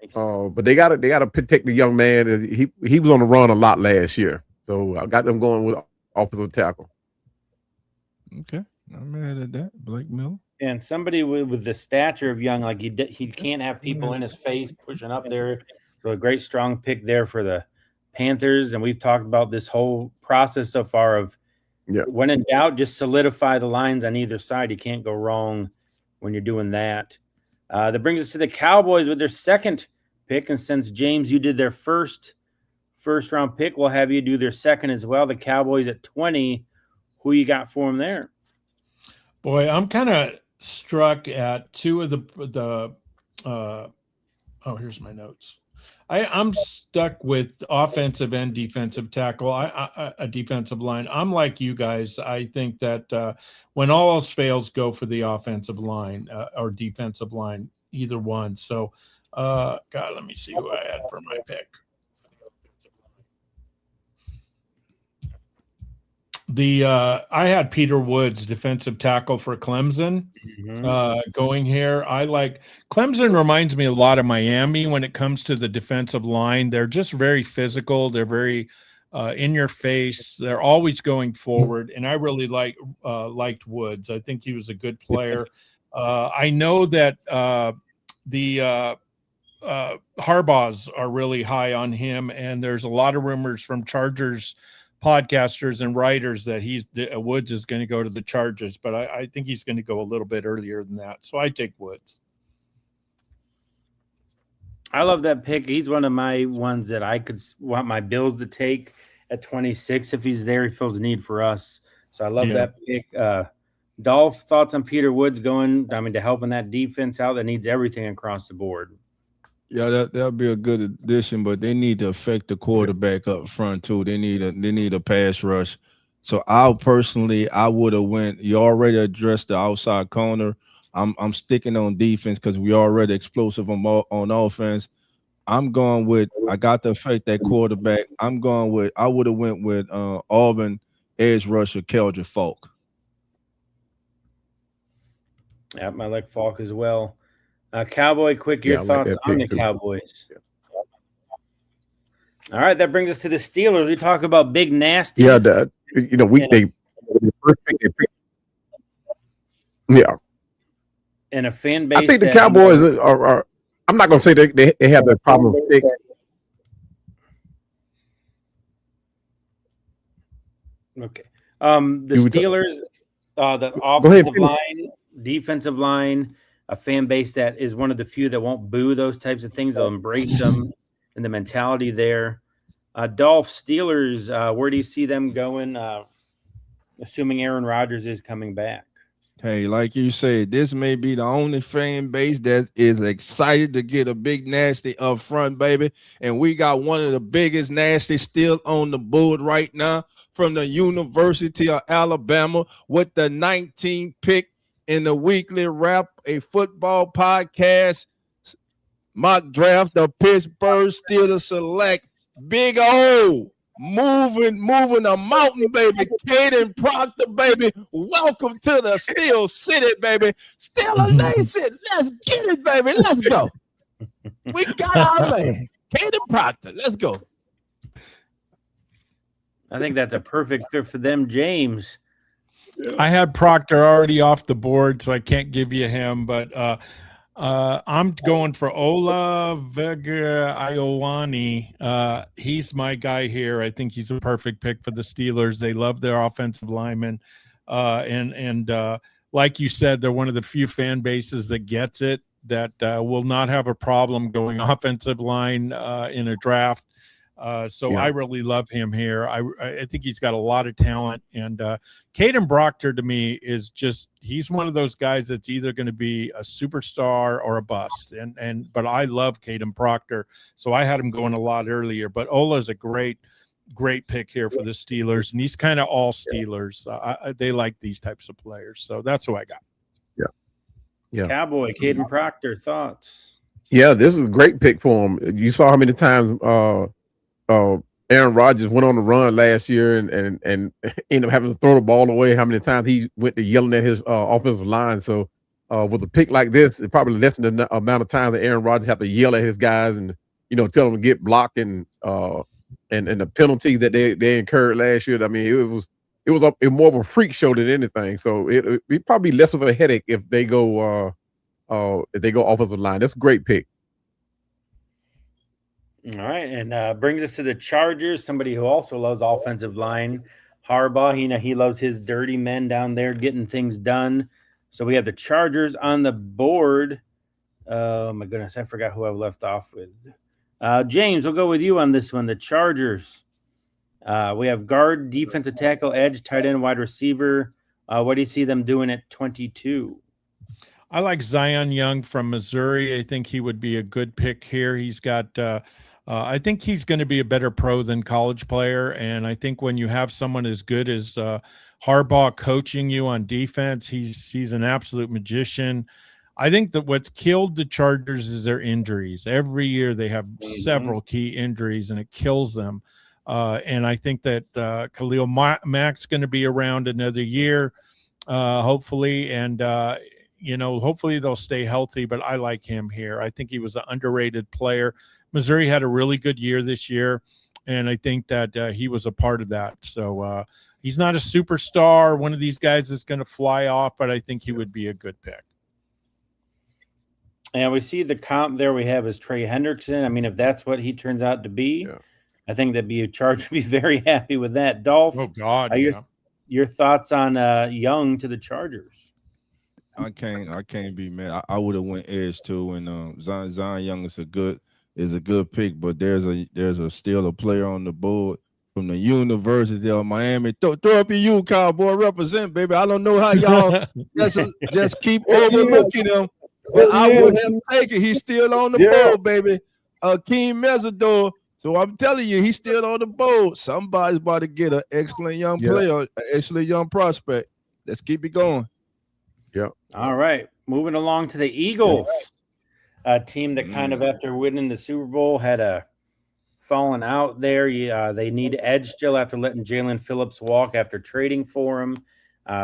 Nice. But they got to protect the young man. He was on the run a lot last year, so I got them going with offensive tackle. Okay, I'm mad at that. Blake Miller. And somebody with the stature of Young, like he can't have people in his face pushing up there. So a great strong pick there for the Panthers. And we've talked about this whole process so far of when in doubt, just solidify the lines on either side. You can't go wrong when you're doing that. That brings us to the Cowboys with their second pick. And since, James, you did their first round pick, we'll have you do their second as well. The Cowboys at 20. Who you got for them there? Boy, I'm kind of struck at two of here's my notes. I'm stuck with offensive and defensive tackle. A defensive line. I'm like you guys. I think that when all else fails, go for the offensive line or defensive line, either one. So, let me see who I had for my pick. I had Peter Woods, defensive tackle for Clemson, going here. I like Clemson. Reminds me a lot of Miami when it comes to the defensive line. They're just very physical. They're very in your face. They're always going forward, and I really liked Woods. I think he was a good player. I know that the Harbaughs are really high on him, and there's a lot of rumors from Chargers podcasters and writers that Woods is going to go to the Chargers, but I think he's going to go a little bit earlier than that. So I take Woods. I love that pick. He's one of my ones that I could want my Bills to take at 26. If he's there, he feels a need for us. So I love that pick. Dolph, thoughts on Peter Woods going, to helping that defense out that needs everything across the board? Yeah, that'll be a good addition, but they need to affect the quarterback up front too. They need a pass rush. So I would have went. You already addressed the outside corner. I'm sticking on defense because we already explosive on offense. I'm going with. I got to affect that quarterback. I would have went with Auburn edge rusher Keldrick Falk. Yeah, I like Falk as well. Cowboy, quick, your thoughts on the Cowboys. Yeah. All right, that brings us to the Steelers. We talk about big nasty. Yeah, they first pick they picked. Yeah, and a fan base. I think the Cowboys are. I'm not going to say they have their problem fixed. Okay. The Steelers, the offensive line, defensive line, a fan base that is one of the few that won't boo those types of things. They'll embrace them and the mentality there. Dolph, Steelers, where do you see them going, assuming Aaron Rodgers is coming back? Hey, like you said, this may be the only fan base that is excited to get a big nasty up front, baby. And we got one of the biggest nasty still on the board right now from the University of Alabama with the 19th pick in the Weekly Wrap, a football podcast mock draft. The Pittsburgh Steelers select Big O. Moving a mountain, baby. Caden Proctor, baby. Welcome to the Steel City, baby. Steeler Nation. Let's get it, baby. Let's go. We got our man. Caden Proctor. Let's go. I think that's a perfect fit for them, James. I had Proctor already off the board, so I can't give you him, but I'm going for Ola Vega Iowani. He's my guy here. I think he's a perfect pick for the Steelers. They love their offensive linemen. And like you said, they're one of the few fan bases that gets it, that will not have a problem going offensive line in a draft. I really love him here. I think he's got a lot of talent, and Caden Proctor to me is he's one of those guys that's either going to be a superstar or a bust. But I love Caden Proctor, so I had him going a lot earlier. But Ola's a great pick here for the Steelers, and he's kind of all Steelers. They like these types of players, so that's who I got. Yeah. Cowboy, Caden Proctor, thoughts? Yeah, this is a great pick for him. You saw how many times Aaron Rodgers went on the run last year and ended up having to throw the ball away. How many times he went to yelling at his offensive line. So with a pick like this, it probably lessens the amount of time that Aaron Rodgers have to yell at his guys and tell them to get blocked and the penalties that they incurred last year. I mean, it was more of a freak show than anything. So it'd be probably less of a headache if they go offensive line. That's a great pick. All right, and brings us to the Chargers, somebody who also loves offensive line. Harbaugh, he loves his dirty men down there getting things done. So we have the Chargers on the board. Oh, my goodness, I forgot who I've left off with. James, we'll go with you on this one. The Chargers. We have guard, defensive tackle, edge, tight end, wide receiver. What do you see them doing at 22? I like Zion Young from Missouri. I think he would be a good pick here. He's got I think he's going to be a better pro than college player. And I think when you have someone as good as Harbaugh coaching you on defense, he's an absolute magician. I think that what's killed the Chargers is their injuries. Every year they have several key injuries, and it kills them. And I think that Khalil Mack's going to be around another year, hopefully. And, hopefully they'll stay healthy, but I like him here. I think he was an underrated player. Missouri had a really good year this year, and I think that he was a part of that. So he's not a superstar, one of these guys that's going to fly off, but I think he would be a good pick. And we see the comp there we have is Trey Hendrickson. I mean, if that's what he turns out to be, I think that'd be a Charger would be very happy with that. Dolph, oh God, your thoughts on Young to the Chargers? I can't be mad. I would have went edge too, and Zion Young is a good pick, but there's still a player on the board from the University of Miami. Throw up your Cowboy, represent, baby. I don't know how y'all just keep overlooking him. But I wouldn't take it. He's still on the board, baby. Akeem Mesidor. So I'm telling you, he's still on the board. Somebody's about to get an excellent young player, an excellent young prospect. Let's keep it going. Yeah. All right. Moving along to the Eagles, a team that kind of after winning the Super Bowl had a fallen out there. They need edge still after letting Jalen Phillips walk after trading for him.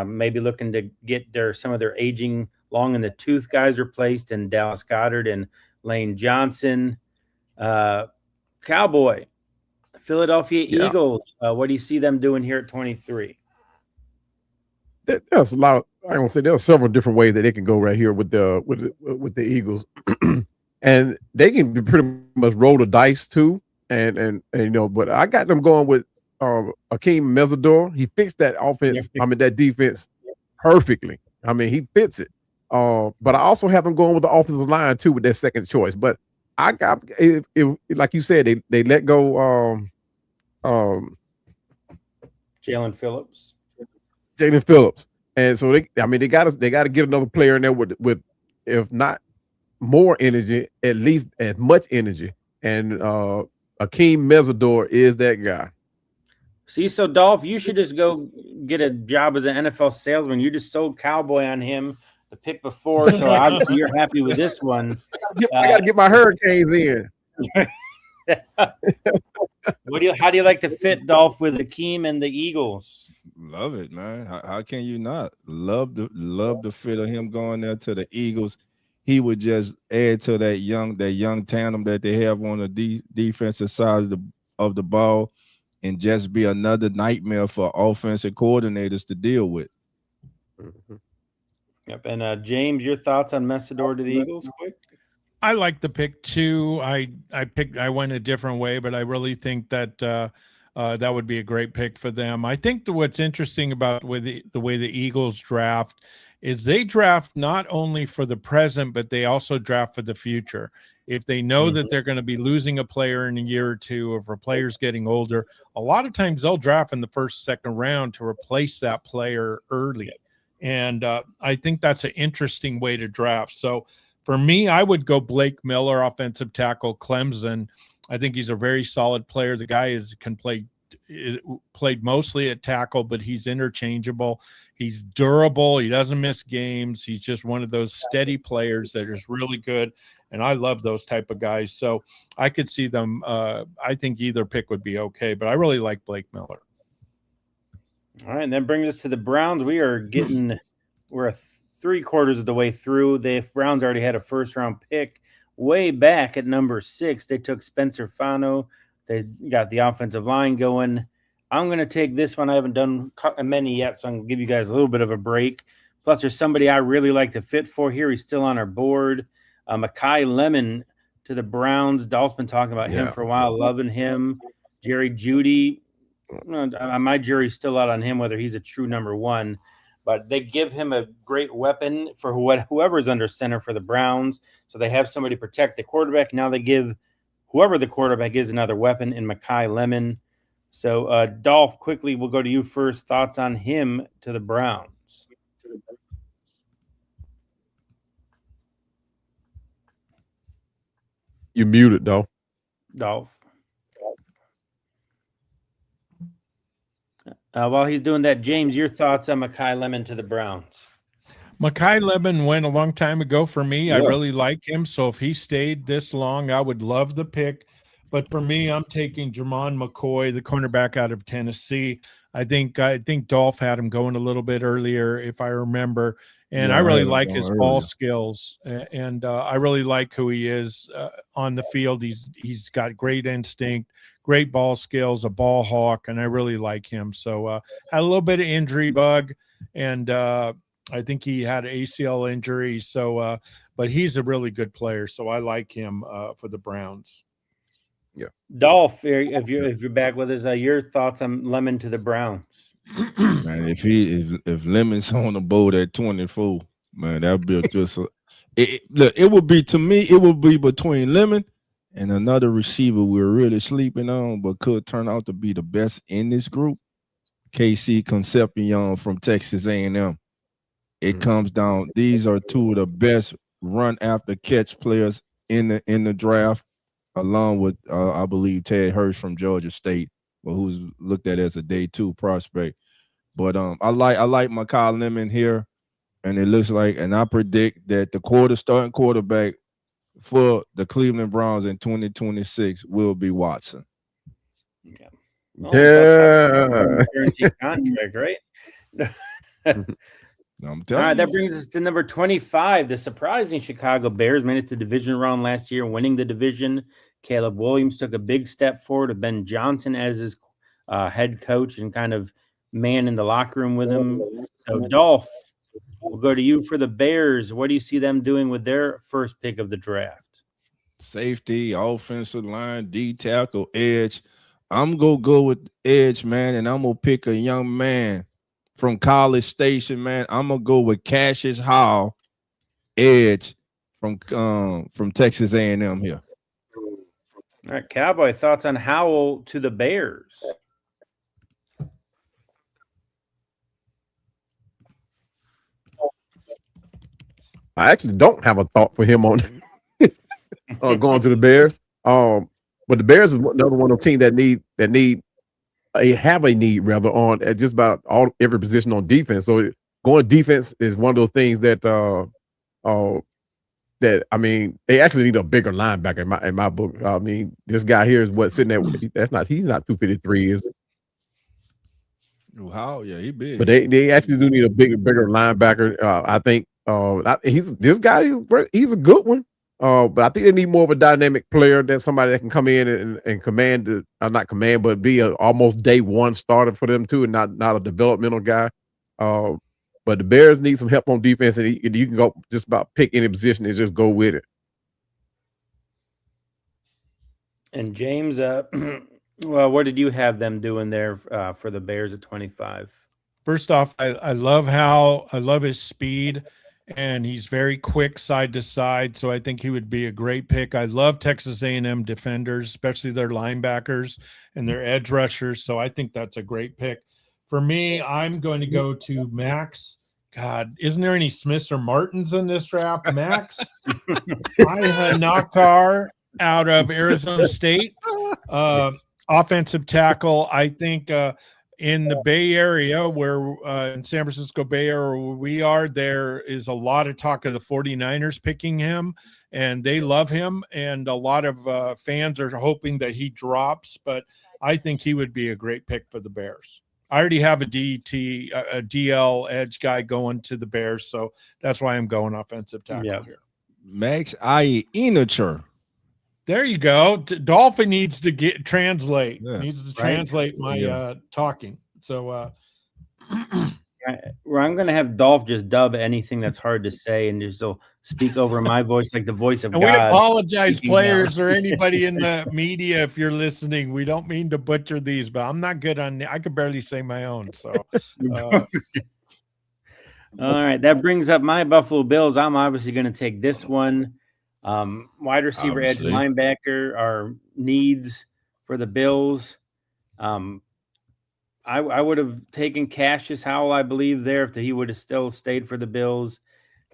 Maybe looking to get some of their aging long in the tooth guys replaced in Dallas Goedert and Lane Johnson. Cowboy, Philadelphia Eagles. What do you see them doing here at 23? There's a lot of, I don't say there are several different ways that they can go right here with the Eagles, and they can pretty much roll the dice too. And but I got them going with Akeem Mesidor. He fixed that offense. That defense perfectly. He fits it. But I also have them going with the offensive line too with their second choice. But I got if like you said, they let go Jalen Phillips. And so they got to get another player in there with if not more energy, at least as much energy. And Akeem Mesidor is that guy. See, so Dolph, you should just go get a job as an NFL salesman. You just sold Cowboy on him the pick before, so obviously you're happy with this one. I got to get my Hurricanes in. How do you like the fit, Dolph, with Akeem and the Eagles? Love it, man. How can you not love the fit of him going there to the Eagles? He would just add to that young tandem that they have on the defensive side of the ball, and just be another nightmare for offensive coordinators to deal with. Mm-hmm. Yep. And James, your thoughts on Mesidor to the Eagles, quick? I like the pick too. I went a different way, but I really think that that would be a great pick for them. I think what's interesting about the way the Eagles draft is they draft not only for the present, but they also draft for the future. If they know that they're going to be losing a player in a year or two, or if a player's getting older, a lot of times they'll draft in the first, second round to replace that player early. And I think that's an interesting way to draft. So for me, I would go Blake Miller, offensive tackle, Clemson. I think he's a very solid player. The guy played mostly at tackle, but he's interchangeable. He's durable. He doesn't miss games. He's just one of those steady players that is really good. And I love those type of guys. So I could see them. I think either pick would be okay, but I really like Blake Miller. All right. And that brings us to the Browns. We're 3/4 of the way through. The Browns already had a first-round pick way back at number 6. They took Spencer Fano. They got the offensive line going. I'm going to take this one. I haven't done many yet, so I'm going to give you guys a little bit of a break. Plus, there's somebody I really like to fit for here. He's still on our board. Makai Lemon to the Browns. Dolph's been talking about him for a while, loving him. Jerry Jeudy. My jury's still out on him, whether he's a true number 1. But they give him a great weapon for whoever's under center for the Browns. So they have somebody protect the quarterback. Now they give whoever the quarterback is another weapon in Makai Lemon. So, Dolph, quickly, we'll go to you first. Thoughts on him to the Browns? You muted, Dolph. While he's doing that, James, your thoughts on Makai Lemon to the Browns? Makai Lemon went a long time ago for me. I really like him. So if he stayed this long, I would love the pick. But for me, I'm taking Jermon McCoy, the cornerback out of Tennessee. I think Dolph had him going a little bit earlier, if I remember. And I really like his ball skills. And I really like who he is on the field. He's got great instinct, great ball skills, a ball hawk, and I really like him. So had a little bit of injury bug, and I think he had an ACL injury. So, but he's a really good player. So I like him for the Browns. Yeah, Dolph, if you're back with us, your thoughts on Lemon to the Browns? Man, if Lemon's on the board at 24, man, that'd be a good. It would be, to me, it would be between Lemon And another receiver we're really sleeping on, but could turn out to be the best in this group, KC Concepcion from Texas A&M. It comes down. These are two of the best run after catch players in the draft, along with I believe Ted Hurst from Georgia State, who's looked at as a day 2 prospect. But I like Mekhi Lemon here, and it looks like, and I predict that the starting quarterback for the Cleveland Browns in 2026 will be Watson. Yeah. Well, guaranteed contract, right? All right, that brings us to number 25. The surprising Chicago Bears made it to the division round last year, winning the division. Caleb Williams took a big step forward with Ben Johnson as his head coach and kind of man in the locker room with him. So, Dolph, we'll go to you for the Bears. What do you see them doing with their first pick of the draft? Safety, offensive line, D tackle, edge. I'm going to go with edge, man, and I'm going to pick a young man from College Station, man. I'm going to go with Cassius Howell, edge from Texas A&M here. All right, Cowboy, thoughts on Howell to the Bears? I actually don't have a thought for him on going to the Bears. But the Bears is another one of the teams that have a need rather on at just about every position on defense. So going defense is one of those things that I mean, they actually need a bigger linebacker in my book. I mean, this guy here is sitting there. He's not 253, is it? Wow, yeah, he big. But they actually do need a bigger linebacker. I think he's a good one. But I think they need more of a dynamic player than somebody that can come in and command not command, but be a almost day one starter for them too, and not a developmental guy. But the Bears need some help on defense, and you can go just about pick any position and just go with it. And James, well, what did you have them doing there for the Bears at 25? First off, I love his speed, and he's very quick side to side. So I think he would be a great pick. I love Texas A&M defenders, especially their linebackers and their edge rushers. So I think that's a great pick. For me, I'm going to go to Max. God, isn't there any Smiths or Martins in this draft? Max Nakar out of Arizona State, offensive tackle. I think in the Bay Area, where in San Francisco Bay Area where we are, there is a lot of talk of the 49ers picking him, and they love him, and a lot of fans are hoping that he drops, but I think he would be a great pick for the Bears. I already have a DL edge guy going to the Bears, so that's why I'm going offensive tackle here. Max Inacher. There you go. Dolphin needs to translate. Yeah. Needs to translate my talking. So where I'm going to have Dolph just dub anything that's hard to say and just speak over my voice like the voice of God. We apologize, players or anybody in the media, if you're listening. We don't mean to butcher these, but I'm not good on. I could barely say my own. So, all right, that brings up my Buffalo Bills. I'm obviously going to take this one. Wide receiver, edge, linebacker are needs for the Bills. I would have taken Cassius Howell, I believe, there if he would have still stayed for the Bills.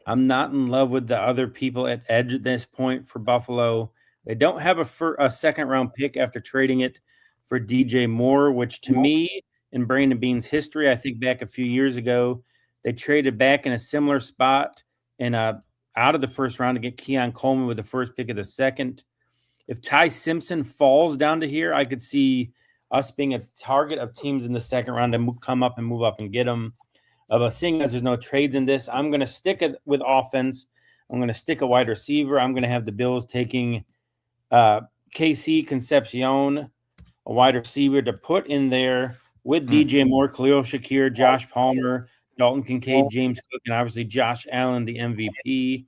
I'm not in love with the other people at edge at this point for Buffalo. They don't have a second-round pick after trading it for DJ Moore, which to me, in Brandon Beane's history, I think back a few years ago, they traded back in a similar spot and out of the first round to get Keon Coleman with the first pick of the second. If Ty Simpson falls down to here, I could see us being a target of teams in the second round to come up and move up and get them. But seeing as there's no trades in this, I'm going to stick it with offense. I'm going to stick a wide receiver. I'm going to have the Bills taking KC Concepcion, a wide receiver to put in there with DJ Moore, Khalil Shakir, Josh Palmer, Dalton Kincaid, James Cook, and obviously Josh Allen, the MVP.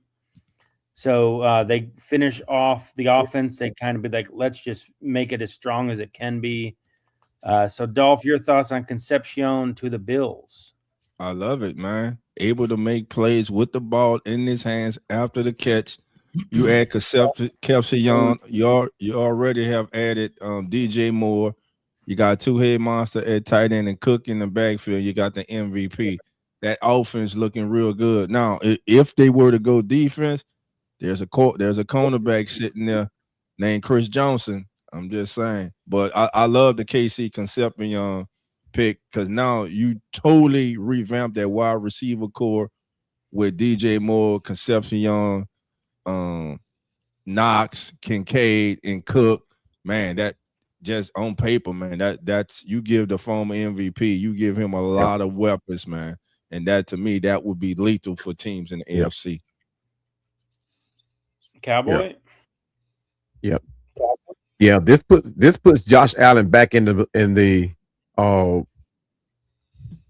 So they finish off the offense. They kind of be like, let's just make it as strong as it can be. So, Dolph, your thoughts on Concepcion to the Bills? I love it, man. Able to make plays with the ball in his hands after the catch. You add Kelsey, you already have added DJ Moore. You got two head monster at tight end and Cook in the backfield. You got the MVP. That offense looking real good. Now, if they were to go defense, there's a cornerback sitting there named Chris Johnson. I'm just saying. But I love the KC Concepcion pick because now you totally revamped that wide receiver core with DJ Moore, Concepcion, Knox, Kincaid, and Cook. Man, that just on paper, man, that's you give the former MVP, you give him a lot of weapons, man. And that to me, that would be lethal for teams in the AFC. Cowboy. Yep. Yeah, this puts Josh Allen back in the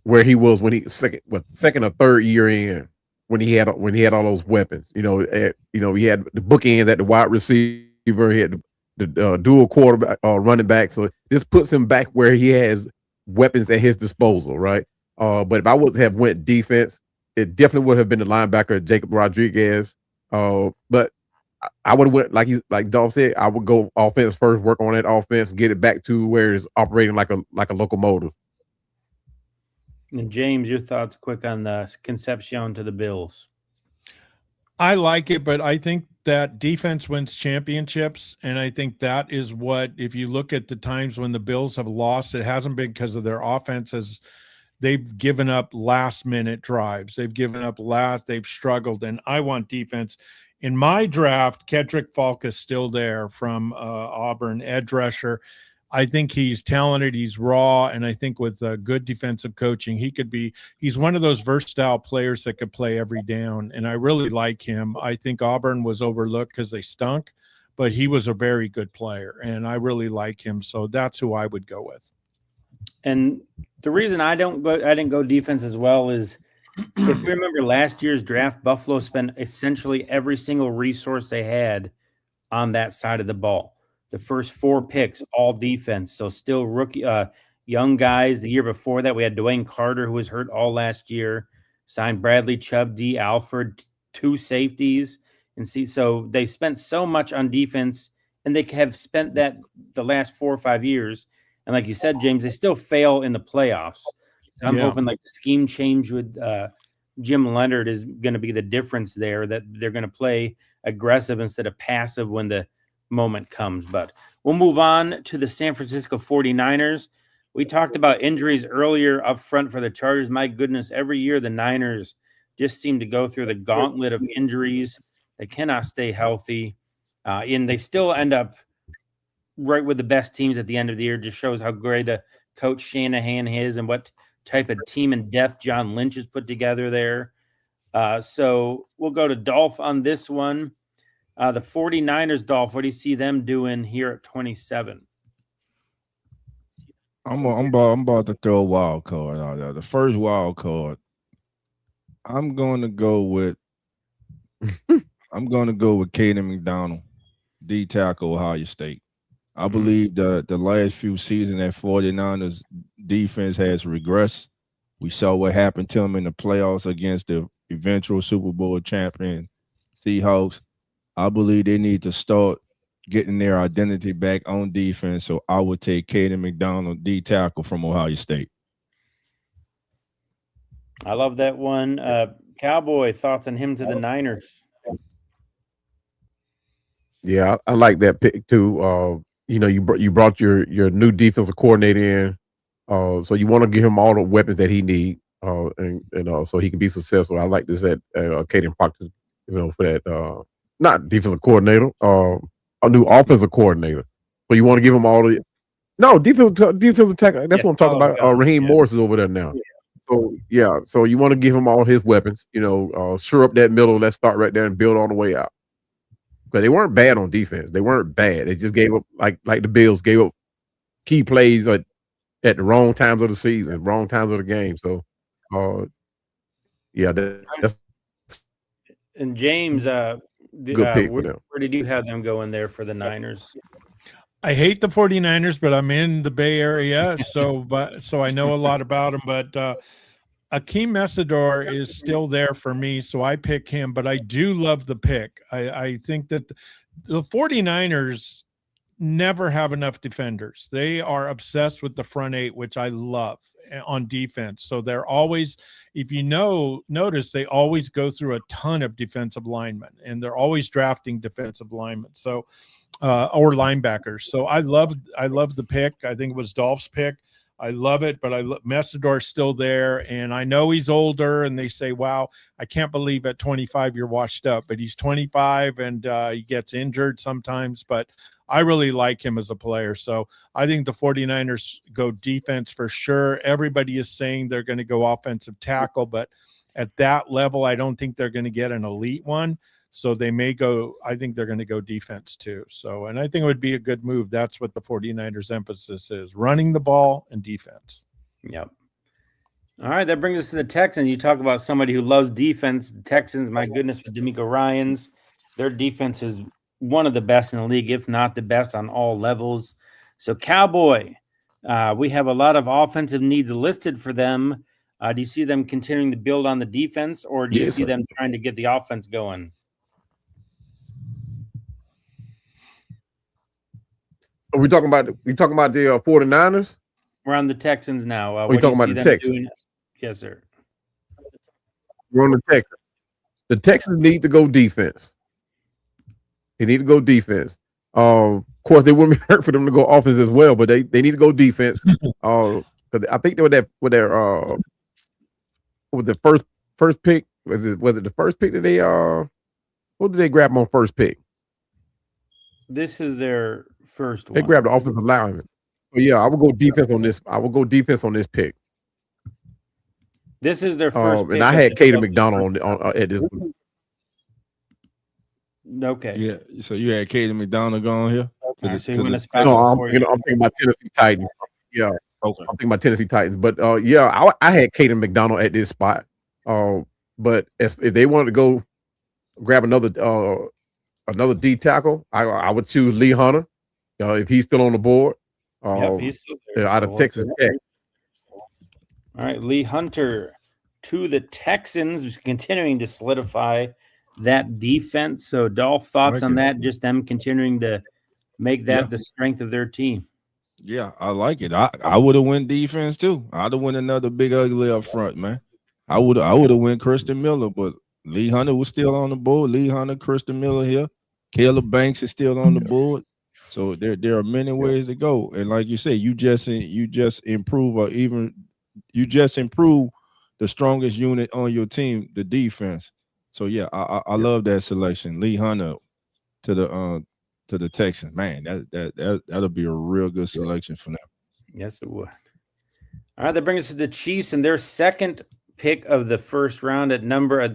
where he was when he second or third year in when he had all those weapons. He had the bookends at the wide receiver. He had the dual quarterback running back. So this puts him back where he has weapons at his disposal, right? But if I would have went defense, it definitely would have been the linebacker Jacob Rodriguez. But I would have went like Dolph said. I would go offense first, work on that offense, get it back to where it's operating like a locomotive. And James, your thoughts quick on the Concepcion to the Bills. I like it, but I think that defense wins championships. And I think that is what, if you look at the times when the Bills have lost, it hasn't been because of their offenses. They've given up last minute drives. They've struggled. And I want defense. In my draft, Kedrick Falk is still there from Auburn, edge rusher. I think he's talented. He's raw. And I think with good defensive coaching, he's one of those versatile players that could play every down. And I really like him. I think Auburn was overlooked because they stunk, but he was a very good player. And I really like him. So that's who I would go with. And the reason I didn't go defense as well is if you remember last year's draft, Buffalo spent essentially every single resource they had on that side of the ball. The first 4 picks, all defense. So still rookie, young guys. The year before that, we had Dwayne Carter, who was hurt all last year. Signed Bradley Chubb, D. Alford, 2 safeties. So they spent so much on defense, and they have spent that the last 4 or 5 years. And like you said, James, they still fail in the playoffs. So I'm hoping like the scheme change with Jim Leonard is going to be the difference there, that they're going to play aggressive instead of passive when the moment comes. But we'll move on to the San Francisco 49ers. We talked about injuries earlier up front for the Chargers. My goodness, every year the Niners just seem to go through the gauntlet of injuries. They cannot stay healthy. And they still end up right with the best teams at the end of the year. Just shows how great a coach Shanahan is and what type of team and depth John Lynch has put together there. So we'll go to Dolph on this one. The 49ers, Dolph, what do you see them doing here at 27? I'm about to throw a wild card out there. The first wild card, I'm going to go with Caden McDonald, D tackle, Ohio State. I believe the last few seasons that 49ers defense has regressed. We saw what happened to them in the playoffs against the eventual Super Bowl champion Seahawks. I believe they need to start getting their identity back on defense. So I would take Caden McDonald, D tackle from Ohio State. I love that one. Cowboy, thoughts on him to the Niners? Yeah, I like that pick too. You brought your new defensive coordinator in, so you want to give him all the weapons that he needs, and so he can be successful. I like this at Caden Proctor, for that. Not defensive coordinator, a new offensive coordinator. So you want to give him all the defensive tackle. That's what I'm talking about. Raheem Morris is over there now. Yeah. So you want to give him all his weapons. Sure up that middle. Let's start right there and build on the way out. But they weren't bad on defense. They weren't bad. They just gave up like the Bills gave up key plays at the wrong times of the season, wrong times of the game. So, that's. And James, good pick for them. Where did you have them going there for the Niners? I hate the 49ers, but I'm in the Bay Area, so I know a lot about them. But Akeem Messidor is still there for me, so I pick him, but I do love the pick. I think that the 49ers never have enough defenders. They are obsessed with the front eight, which I love on defense. So they're always, if you notice, they always go through a ton of defensive linemen, and they're always drafting defensive linemen. So, or linebackers. So I love the pick. I think it was Dolph's pick. I love it, but Messidor's still there, and I know he's older, and they say, wow, I can't believe at 25 you're washed up, but he's 25, and he gets injured sometimes, but I really like him as a player. So I think the 49ers go defense for sure. Everybody is saying they're going to go offensive tackle, but at that level, I don't think they're going to get an elite one. So they may go, I think they're going to go defense too. So, and I think it would be a good move. That's what the 49ers emphasis is, running the ball and defense. Yep. All right. That brings us to the Texans. You talk about somebody who loves defense. The Texans, my goodness, with D'Amico Ryans, their defense is one of the best in the league, if not the best on all levels. So Cowboy, we have a lot of offensive needs listed for them. Do you see them continuing to build on the defense, or do you see them trying to get the offense going? Are we talking about the 49ers? We're on the Texans now. We talking about the Texans? Yes, sir. We're on the Texans. The Texans need to go defense. They need to go defense. Of course, they wouldn't be hurt for them to go offense as well, but they need to go defense. Because I think they were with their first pick. Was it the first pick that they what did they grab on first pick? This is their first one. They grabbed the offensive lineman. But yeah, I will go defense on this. I will go defense on this pick. This is their first pick. And I had Caden McDonald on at this. Okay. Yeah. So you had Caden McDonald going here? I'm thinking about Tennessee Titans. Yeah. Okay. I'm thinking about Tennessee Titans. But yeah, I had Caden McDonald at this spot. But if they wanted to go grab another D tackle, I would choose Lee Hunter. If he's still on the board. He's still there. Out of Texas Tech. All right, Lee Hunter to the Texans, continuing to solidify that defense. So, Dolph, thoughts on that? Just them continuing to make that the strength of their team. Yeah, I like it. I would have went defense too. I'd have went another big ugly up front, man. I would have went Christian Miller, but Lee Hunter was still on the board. Lee Hunter, Christian Miller here. Caleb Banks is still on the board. So there are many ways to go. And like you say, you just improve, or even you just improve the strongest unit on your team, the defense. So yeah, I love that selection. Lee Hunter to the Texans. Man, that'll be a real good selection for them. Yes, it would. All right, that brings us to the Chiefs and their second pick of the first round at number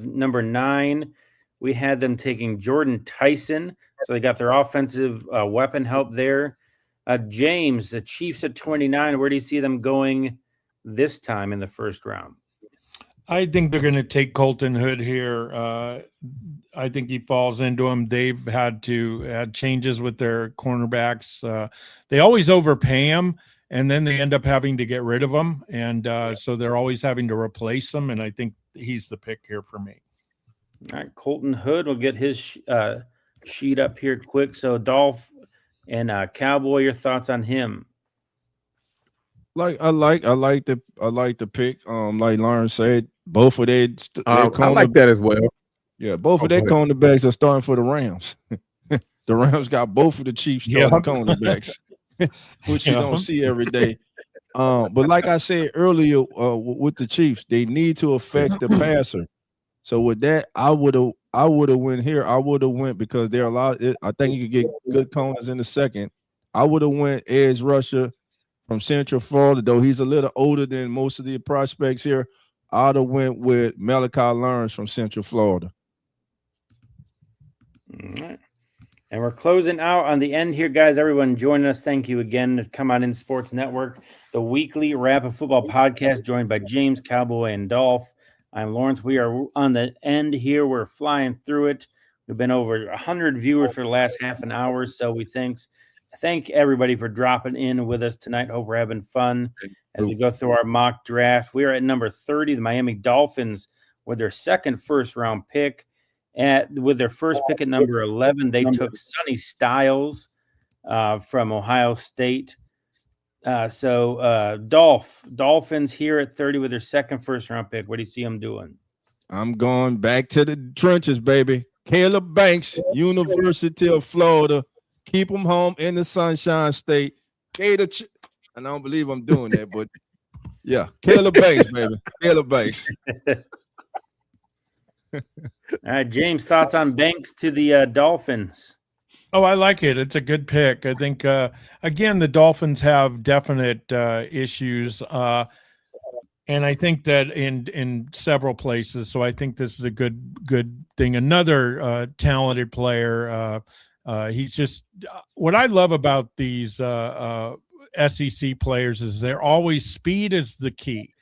9. We had them taking Jordan Tyson. So they got their offensive weapon help there. James, the Chiefs at 29. Where do you see them going this time in the first round? I think they're going to take Colton Hood here. I think he falls into them. They've had changes with their cornerbacks. They always overpay him, and then they end up having to get rid of them. And so they're always having to replace them. And I think he's the pick here for me. All right, Colton Hood will get his sheet up here quick. So Dolph and Cowboy, your thoughts on him? I like the pick. Like Lauren said, both of their I like that as well. Yeah, both of their cornerbacks are starting for the Rams. The Rams got both of the Chiefs starting cornerbacks, which you don't see every day. But like I said earlier, with the Chiefs, they need to affect the passer. So with that, I would have went here. I would have went because there are a lot. I think you could get good corners in the second. I would have went edge rusher from Central Florida, though he's a little older than most of the prospects here. I'd have went with Malachi Lawrence from Central Florida. All right. And we're closing out on the end here, guys. Everyone joining us. Thank you again to Come On In Sports Network, the weekly wrap of football podcast, joined by James, Cowboy, and Dolph. I'm Lawrence. We are on the end here. We're flying through it. We've been over 100 viewers for the last half an hour. So we thanks thank everybody for dropping in with us tonight. Hope we're having fun as we go through our mock draft. We are at number 30, the Miami Dolphins, with their second first-round pick. With their first pick at number 11, they took Sonny Styles from Ohio State. Dolphins here at 30 with their second first-round pick. What do you see them doing? I'm going back to the trenches, baby. Caleb Banks, University of Florida. Keep them home in the Sunshine State. And I don't believe I'm doing that, but yeah, Caleb Banks, baby. Caleb Banks. All right, James, thoughts on Banks to the Dolphins? Oh, I like it. It's a good pick. I think, again, the Dolphins have definite issues, and I think that in several places. So I think this is a good thing. Another talented player. He's just what I love about these SEC players is they're always speed is the key.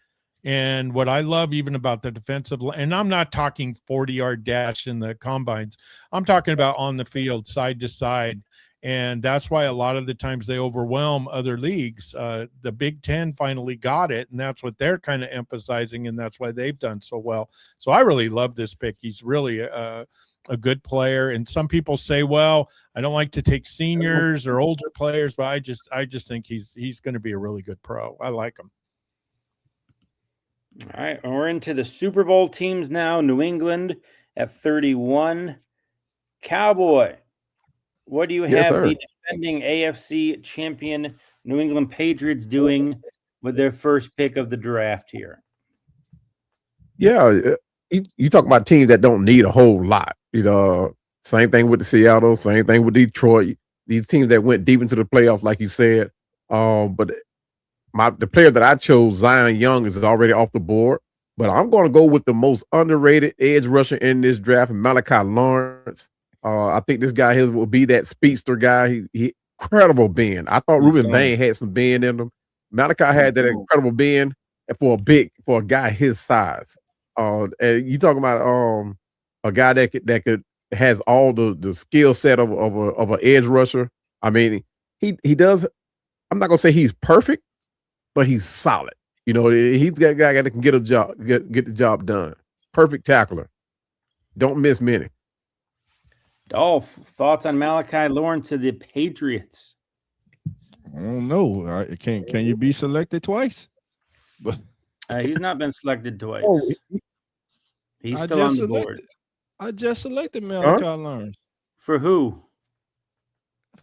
And what I love even about the defensive line, and I'm not talking 40-yard dash in the combines. I'm talking about on the field, side to side. And that's why a lot of the times they overwhelm other leagues. The Big Ten finally got it, and that's what they're kind of emphasizing, and that's why they've done so well. So I really love this pick. He's really a good player. And some people say, well, I don't like to take seniors or older players, but I just think he's going to be a really good pro. I like him. All right, we're into the Super Bowl teams now. New England at 31. Cowboy, what do you have the defending AFC champion New England Patriots doing with their first pick of the draft here? Yeah, you talk about teams that don't need a whole lot. Same thing with the Seattle, same thing with Detroit. These teams that went deep into the playoffs, like you said. But the player that I chose, Zion Young, is already off the board. But I'm going to go with the most underrated edge rusher in this draft, Malachi Lawrence. I think this guy here will be that speedster guy. He incredible bend. I thought Ruben Bain had some bend in him. Malachi had that incredible bend for a guy his size. And you talking about a guy that has all the skill set of an edge rusher. I mean, he does. I'm not gonna say he's perfect, but he's solid. He's that guy that can get the job done. Perfect tackler. Don't miss many. Dolph, thoughts on Malachi Lawrence to the Patriots? I don't know. Can you be selected twice? But he's not been selected twice. He's still on the board. I just selected Malachi Lawrence. For who?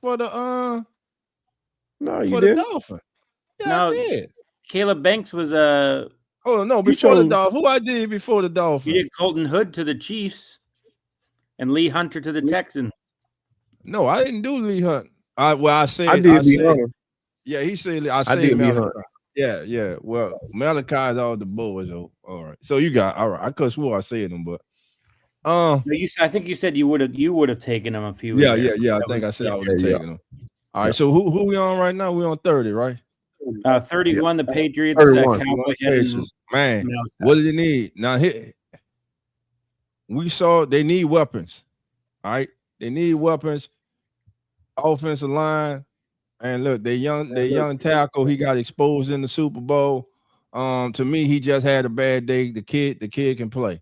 For the No, you for did. the Dolphins. Yeah, No, I did. Caleb Banks was Oh no, before the Dolphins. Who I did before the Dolphins? You did Colton Hood to the Chiefs and Lee Hunter to the Texans. No, I didn't do Lee Hunt. I did Lee Hunter. Yeah, he said I said Malachi. Yeah. Well, Malachi is all the boys. All right. So you got all right. I could swear I said them, but I think you said you would have taken them a few. Yeah. I think I said I would have taken them. All right. So who we on right now? We on 30, right? 31. The Patriots. 31. Man, what do they need now? We saw they need weapons. All right, they need weapons. Offensive line, and look, they young tackle. He got exposed in the Super Bowl. To me, he just had a bad day. The kid can play.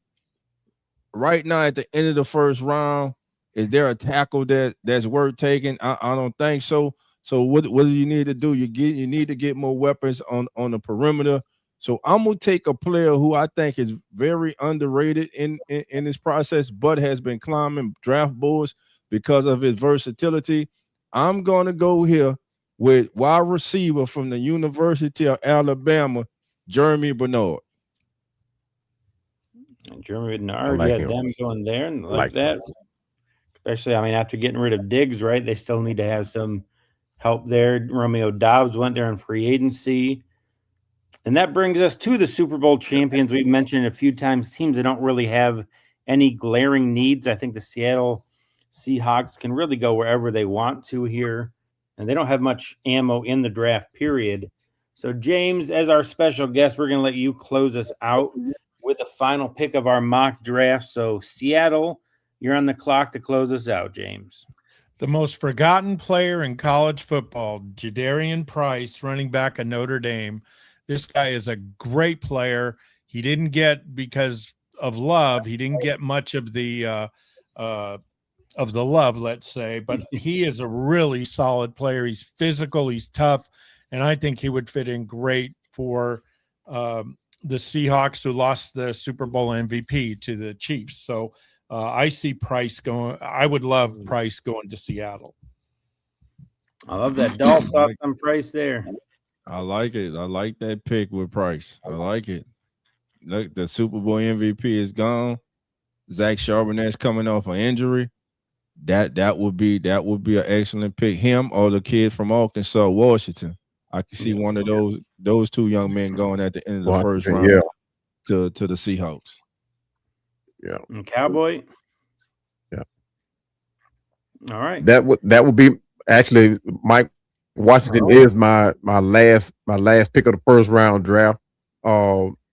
Right now, at the end of the first round, is there a tackle that's worth taking? I don't think so. So what do you need to do? You need to get more weapons on the perimeter. So I'm gonna take a player who I think is very underrated in this process, but has been climbing draft boards because of his versatility. I'm gonna go here with wide receiver from the University of Alabama, Jeremy Bernard. Jeremy Bernard, them going there and like that. Especially, after getting rid of Diggs, right? They still need to have some help there. Romeo Doubs went there in free agency. And that brings us to the Super Bowl champions. We've mentioned a few times teams that don't really have any glaring needs. I think the Seattle Seahawks can really go wherever they want to here. And they don't have much ammo in the draft period. So, James, as our special guest, we're going to let you close us out with the final pick of our mock draft. So, Seattle, you're on the clock to close us out, James. The most forgotten player in college football, Jadarian Price, running back of Notre Dame. This guy is a great player. He didn't get, because of love, he didn't get much of the love, let's say, but he is a really solid player. He's physical, he's tough, and I think he would fit in great for the Seahawks, who lost the Super Bowl MVP to the Chiefs. So I see Price going. I would love Price going to Seattle. I love that. Dolph, thoughts on Price there? I like it. I like that pick with Price. I like it. Look, the Super Bowl MVP is gone. Zach Charbonnet's coming off an injury. That would be an excellent pick. Him or the kid from Arkansas, Washington. I can see one of those two young men going at the end of the first round to the Seahawks. Yeah. And Cowboy. Yeah. All right. That would be actually Mike Washington is my last pick of the first round draft.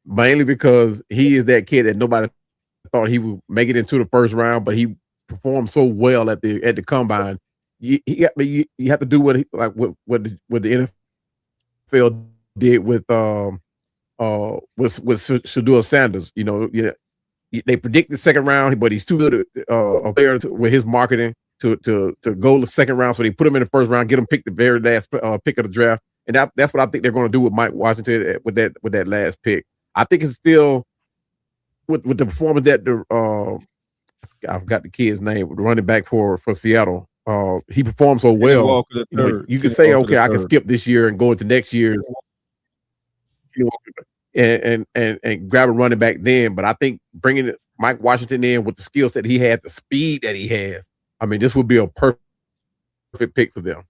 Mainly because he is that kid that nobody thought he would make it into the first round, but he performed so well at the combine. You have to do what the NFL did with Shedeur Sanders. You know, they predict the second round, but he's too good a player with his marketing to go the second round. So they put him in the first round, get him picked the very last pick of the draft, and that's what I think they're going to do with Mike Washington with that last pick. I think it's still with the performance that I forgot the kid's name, running back for Seattle. He performed so well. You can say, okay, I can skip this year and go into next year and grab a running back then. But I think bringing Mike Washington in with the skill set he has, the speed that he has, I mean, this would be a perfect pick for them.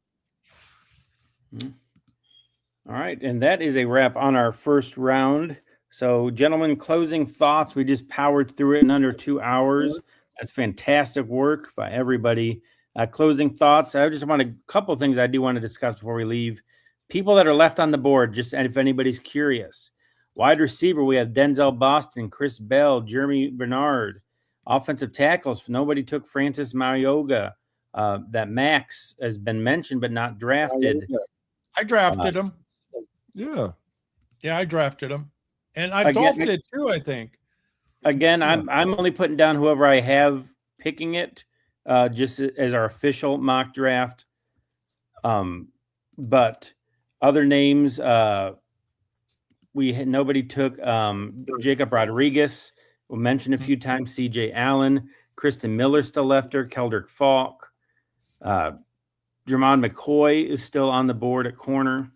All right, and that is a wrap on our first round. So, gentlemen, closing thoughts. We just powered through it in under 2 hours. That's fantastic work by everybody. Closing thoughts. I just want a couple of things I do want to discuss before we leave. People that are left on the board, just if anybody's curious. Wide receiver, we have Denzel Boston, Chris Bell, Jeremy Bernard. Offensive tackles, nobody took Francis Mayoga. That Max has been mentioned but not drafted. I drafted him. Yeah, I drafted him. And I Dolph did too, I think. Again, I'm only putting down whoever I have picking it, just as our official mock draft. But other names, nobody took Jacob Rodriguez. We mentioned a few times C.J. Allen, Kristen Miller still left her, Keldrick Falk, Jermon McCoy is still on the board at corner.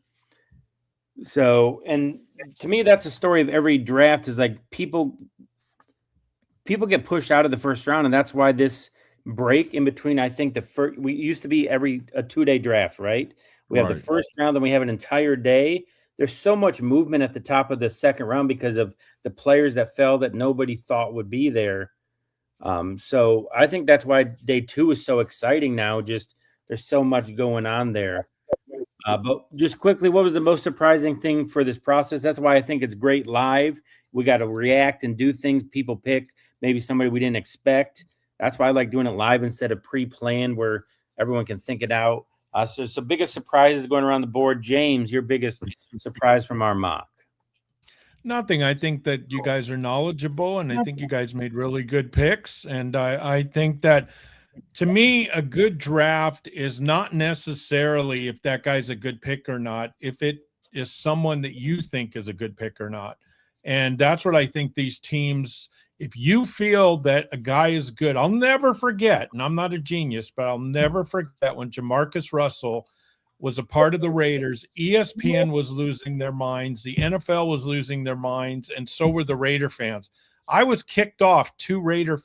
So, and to me, that's a story of every draft is like people get pushed out of the first round, and that's why this break in between. I think we used to be a 2-day draft, right? We have the first round, then we have an entire day. There's so much movement at the top of the second round because of the players that fell that nobody thought would be there. So I think that's why day 2 is so exciting now. Just there's so much going on there. But just quickly, what was the most surprising thing for this process? That's why I think it's great live. We got to react and do things people pick, maybe somebody we didn't expect. That's why I like doing it live instead of pre-planned where everyone can think it out. So biggest surprises going around the board. James, your biggest surprise from our mock? Nothing. I think that you guys are knowledgeable, and I think you guys made really good picks. And I think that, to me, a good draft is not necessarily if that guy's a good pick or not, if it is someone that you think is a good pick or not. And that's what I think these teams, if you feel that a guy is good, I'll never forget, and I'm not a genius, but I'll never forget when Jamarcus Russell was a part of the Raiders. ESPN was losing their minds. The NFL was losing their minds, and so were the Raider fans. I was kicked off 2 Raider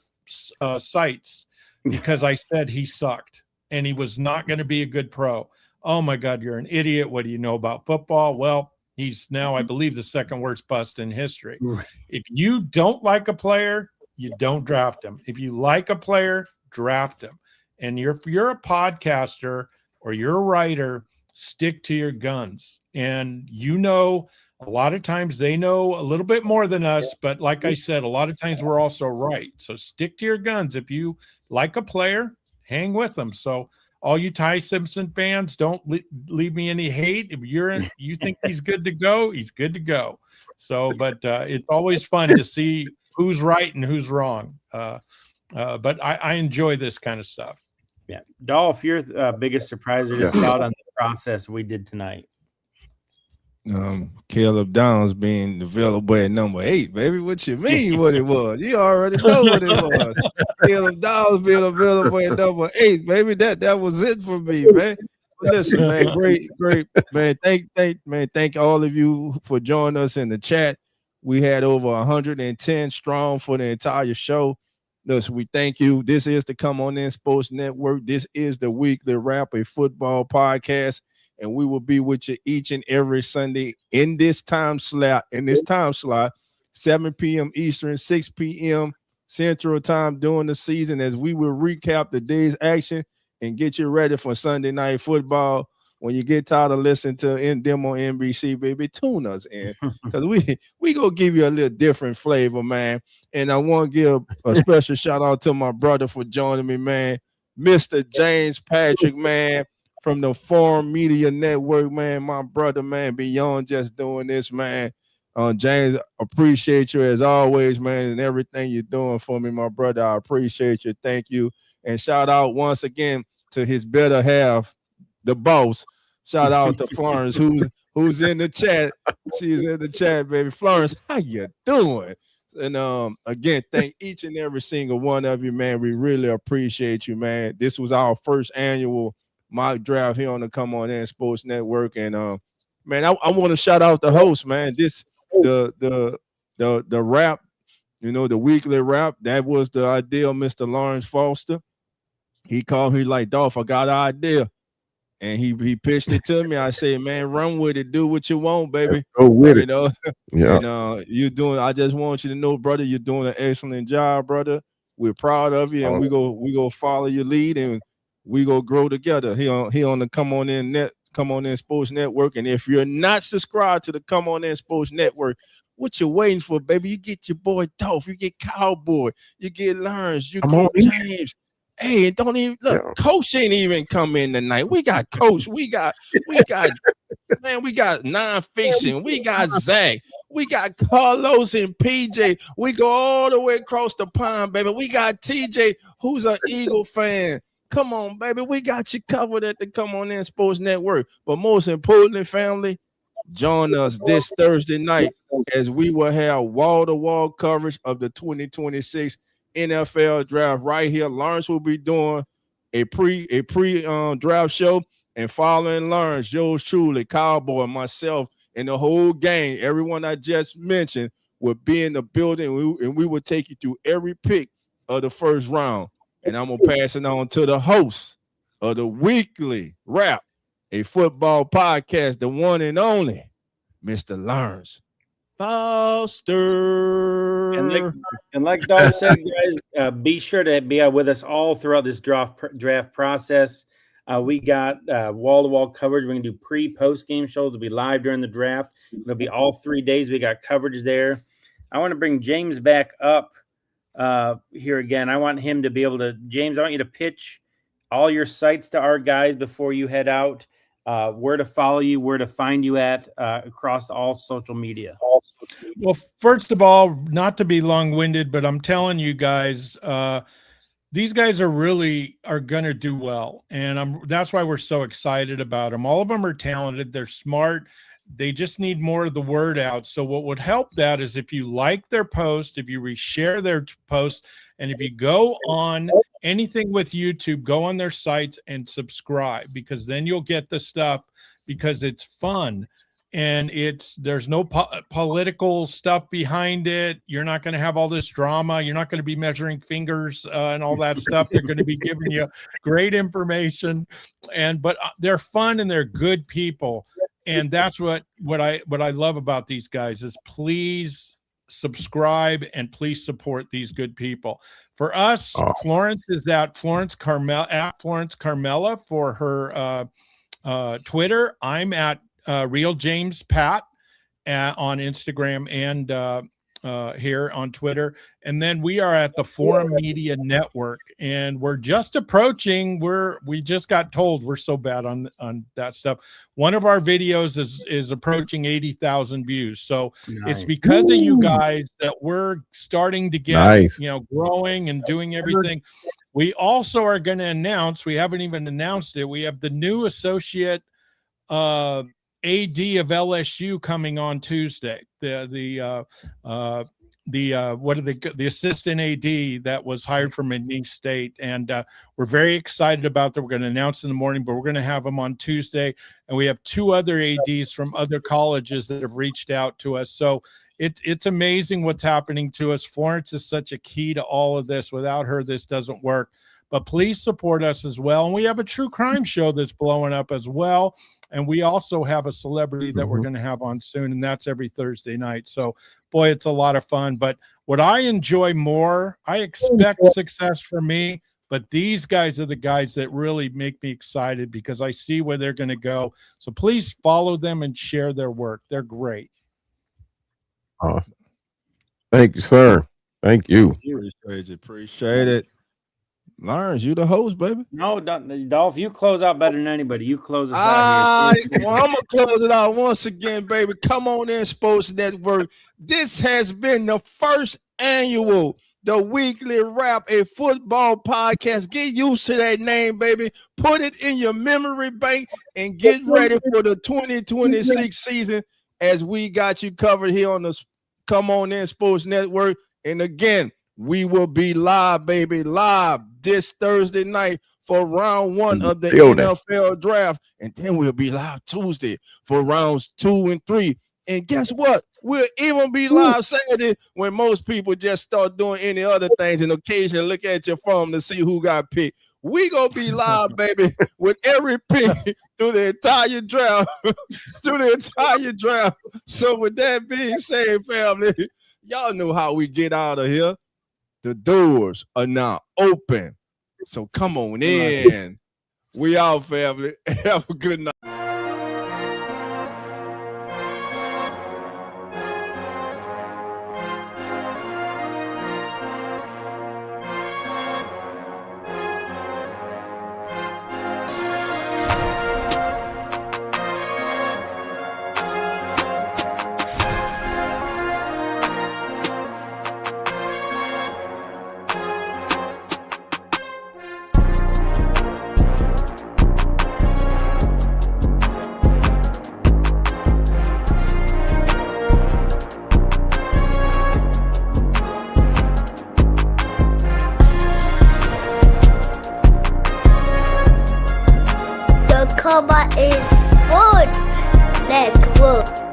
sites because I said he sucked and he was not going to be a good pro. Oh, my God, you're an idiot. What do you know about football? Well, he's now, I believe, the second worst bust in history. If you don't like a player, you don't draft him. If you like a player, draft him. And if you're a podcaster or you're a writer, stick to your guns. And a lot of times they know a little bit more than us, but like I said, a lot of times we're also right. So stick to your guns. If you like a player, hang with them. So all you Ty Simpson fans, don't leave me any hate. If you think he's good to go, he's good to go. So, but it's always fun to see who's right and who's wrong. But I enjoy this kind of stuff. Yeah. Dolph, your biggest surprise or just thought on the process we did tonight? Caleb Downs being available at number 8, baby. What you mean what it was? You already know what it was. Caleb Downs being available at number 8, baby. That was it for me, man. But listen, man, great, man. Thank all of you for joining us in the chat. We had over 110 strong for the entire show. Listen, we thank you. This is the Come On In Sports Network. This is the Weekly Wrap, a football podcast. And we will be with you each and every Sunday in this time slot, 7 p.m. Eastern, 6 p.m. Central Time during the season, as we will recap the day's action and get you ready for Sunday Night Football. When you get tired of listening to them on NBC, baby, tune us in, because we gonna give you a little different flavor, man. And I want to give a special shout out to my brother for joining me, man, Mr. James Patrick, man, from the Forum Media Network, man, my brother, man, beyond just doing this, man. James, appreciate you as always, man, and everything you're doing for me, my brother. I appreciate you. Thank you. And shout out once again to his better half, the boss. Shout out to Florence, who's in the chat. She's in the chat, baby. Florence, how you doing? And again, thank each and every single one of you, man. We really appreciate you, man. This was our first annual mock draft here on the Come On In Sports Network. And man, I want to shout out the host, man. The wrap, the weekly wrap, that was the idea of Mr. Lawrence Foster. He called me like, Dolph, I got an idea. And he pitched it to me. I said, man, run with it. Do what you want, baby. Go with it. Yeah. And I just want you to know, brother, you're doing an excellent job, brother. We're proud of you, and we go follow your lead, and we go grow together. He on the Come On In Sports Network. And if you're not subscribed to the Come On In Sports Network, what you waiting for, baby? You get your boy Dolph, you get Cowboy, you get Lawrence, you get James. Hey, don't even look. Yeah. Coach ain't even come in tonight. We got Coach. We got man. We got Nonfiction. We got Zach. We got Carlos and PJ. We go all the way across the pond, baby. We got TJ, who's an Eagle fan. Come on, baby. We got you covered at the Come On In Sports Network. But most importantly, family, join us this Thursday night as we will have wall-to-wall coverage of the 2026 NFL draft right here. Lawrence will be doing a pre draft show, and following Lawrence, yours truly, Cowboy, myself, and the whole gang, everyone I just mentioned, will be in the building, and we will take you through every pick of the first round. And I'm gonna pass it on to the host of the Weekly Wrap, a football podcast, the one and only Mr. Lawrence Foster. And like Dolph said, guys, be sure to be with us all throughout this draft process. We got wall-to-wall coverage. We're going to do pre-post game shows. It'll be live during the draft. It'll be all 3 days. We got coverage there. I want to bring James back up here again. I want him to be able to, James, I want you to pitch all your sites to our guys before you head out. Where to follow you, where to find you at across all social media. Well, first of all, not to be long-winded, but I'm telling you guys, these guys are going to do well, and that's why we're so excited about them. All of them are talented. They're smart. They just need more of the word out. So what would help that is if you like their post, if you reshare their post, and if you go on anything with YouTube, go on their sites and subscribe, because then you'll get the stuff, because it's fun. And there's no political stuff behind it. You're not going to have all this drama. You're not going to be measuring fingers and all that stuff. They're going to be giving you great information, but they're fun and they're good people. And that's what I love about these guys is please subscribe and please support these good people. For us, Florence is at Florence Carmela for her Twitter. I'm at Real James Pat on Instagram and here on Twitter. And then we are at the Forum Media Network, and we're just approaching. We just got told we're so bad on that stuff. One of our videos is approaching 80,000 views. So it's because of you guys that we're starting to get, growing and doing everything. We also are going to announce, we haven't even announced it, we have the new associate AD of LSU coming on Tuesday. The assistant AD that was hired from McNeese State, and we're very excited about that. We're going to announce in the morning, but we're going to have them on Tuesday, and we have 2 other ADs from other colleges that have reached out to us. So it's amazing what's happening to us. Florence is such a key to all of this. Without her, this doesn't work. But please support us as well. And we have a true crime show that's blowing up as well. And we also have a celebrity that we're going to have on soon, and that's every Thursday night. So, boy, it's a lot of fun. But what I enjoy more, I expect success from me, but these guys are the guys that really make me excited because I see where they're going to go. So please follow them and share their work. They're great. Awesome. Thank you, sir. Thank you. Appreciate it. Lawrence, you the host, baby. No, Dolph, you close out better than anybody. You close us out here. Well, I'm going to close it out once again, baby. Come on in, Sports Network. This has been the first annual, the Weekly Wrap, a football podcast. Get used to that name, baby. Put it in your memory bank and get ready for the 2026 season as we got you covered here on the Come On In Sports Network. And again, we will be live, baby, live this Thursday night for round 1 of the NFL draft. And then we'll be live Tuesday for rounds 2 and 3. And guess what? We'll even be live Saturday when most people just start doing any other things and occasionally look at your phone to see who got picked. We gonna be live, baby, with every pick through the entire draft. So with that being said, family, y'all know how we get out of here. The doors are now open. So come on in. We out, family. Have a good night. Come On In Sports Network.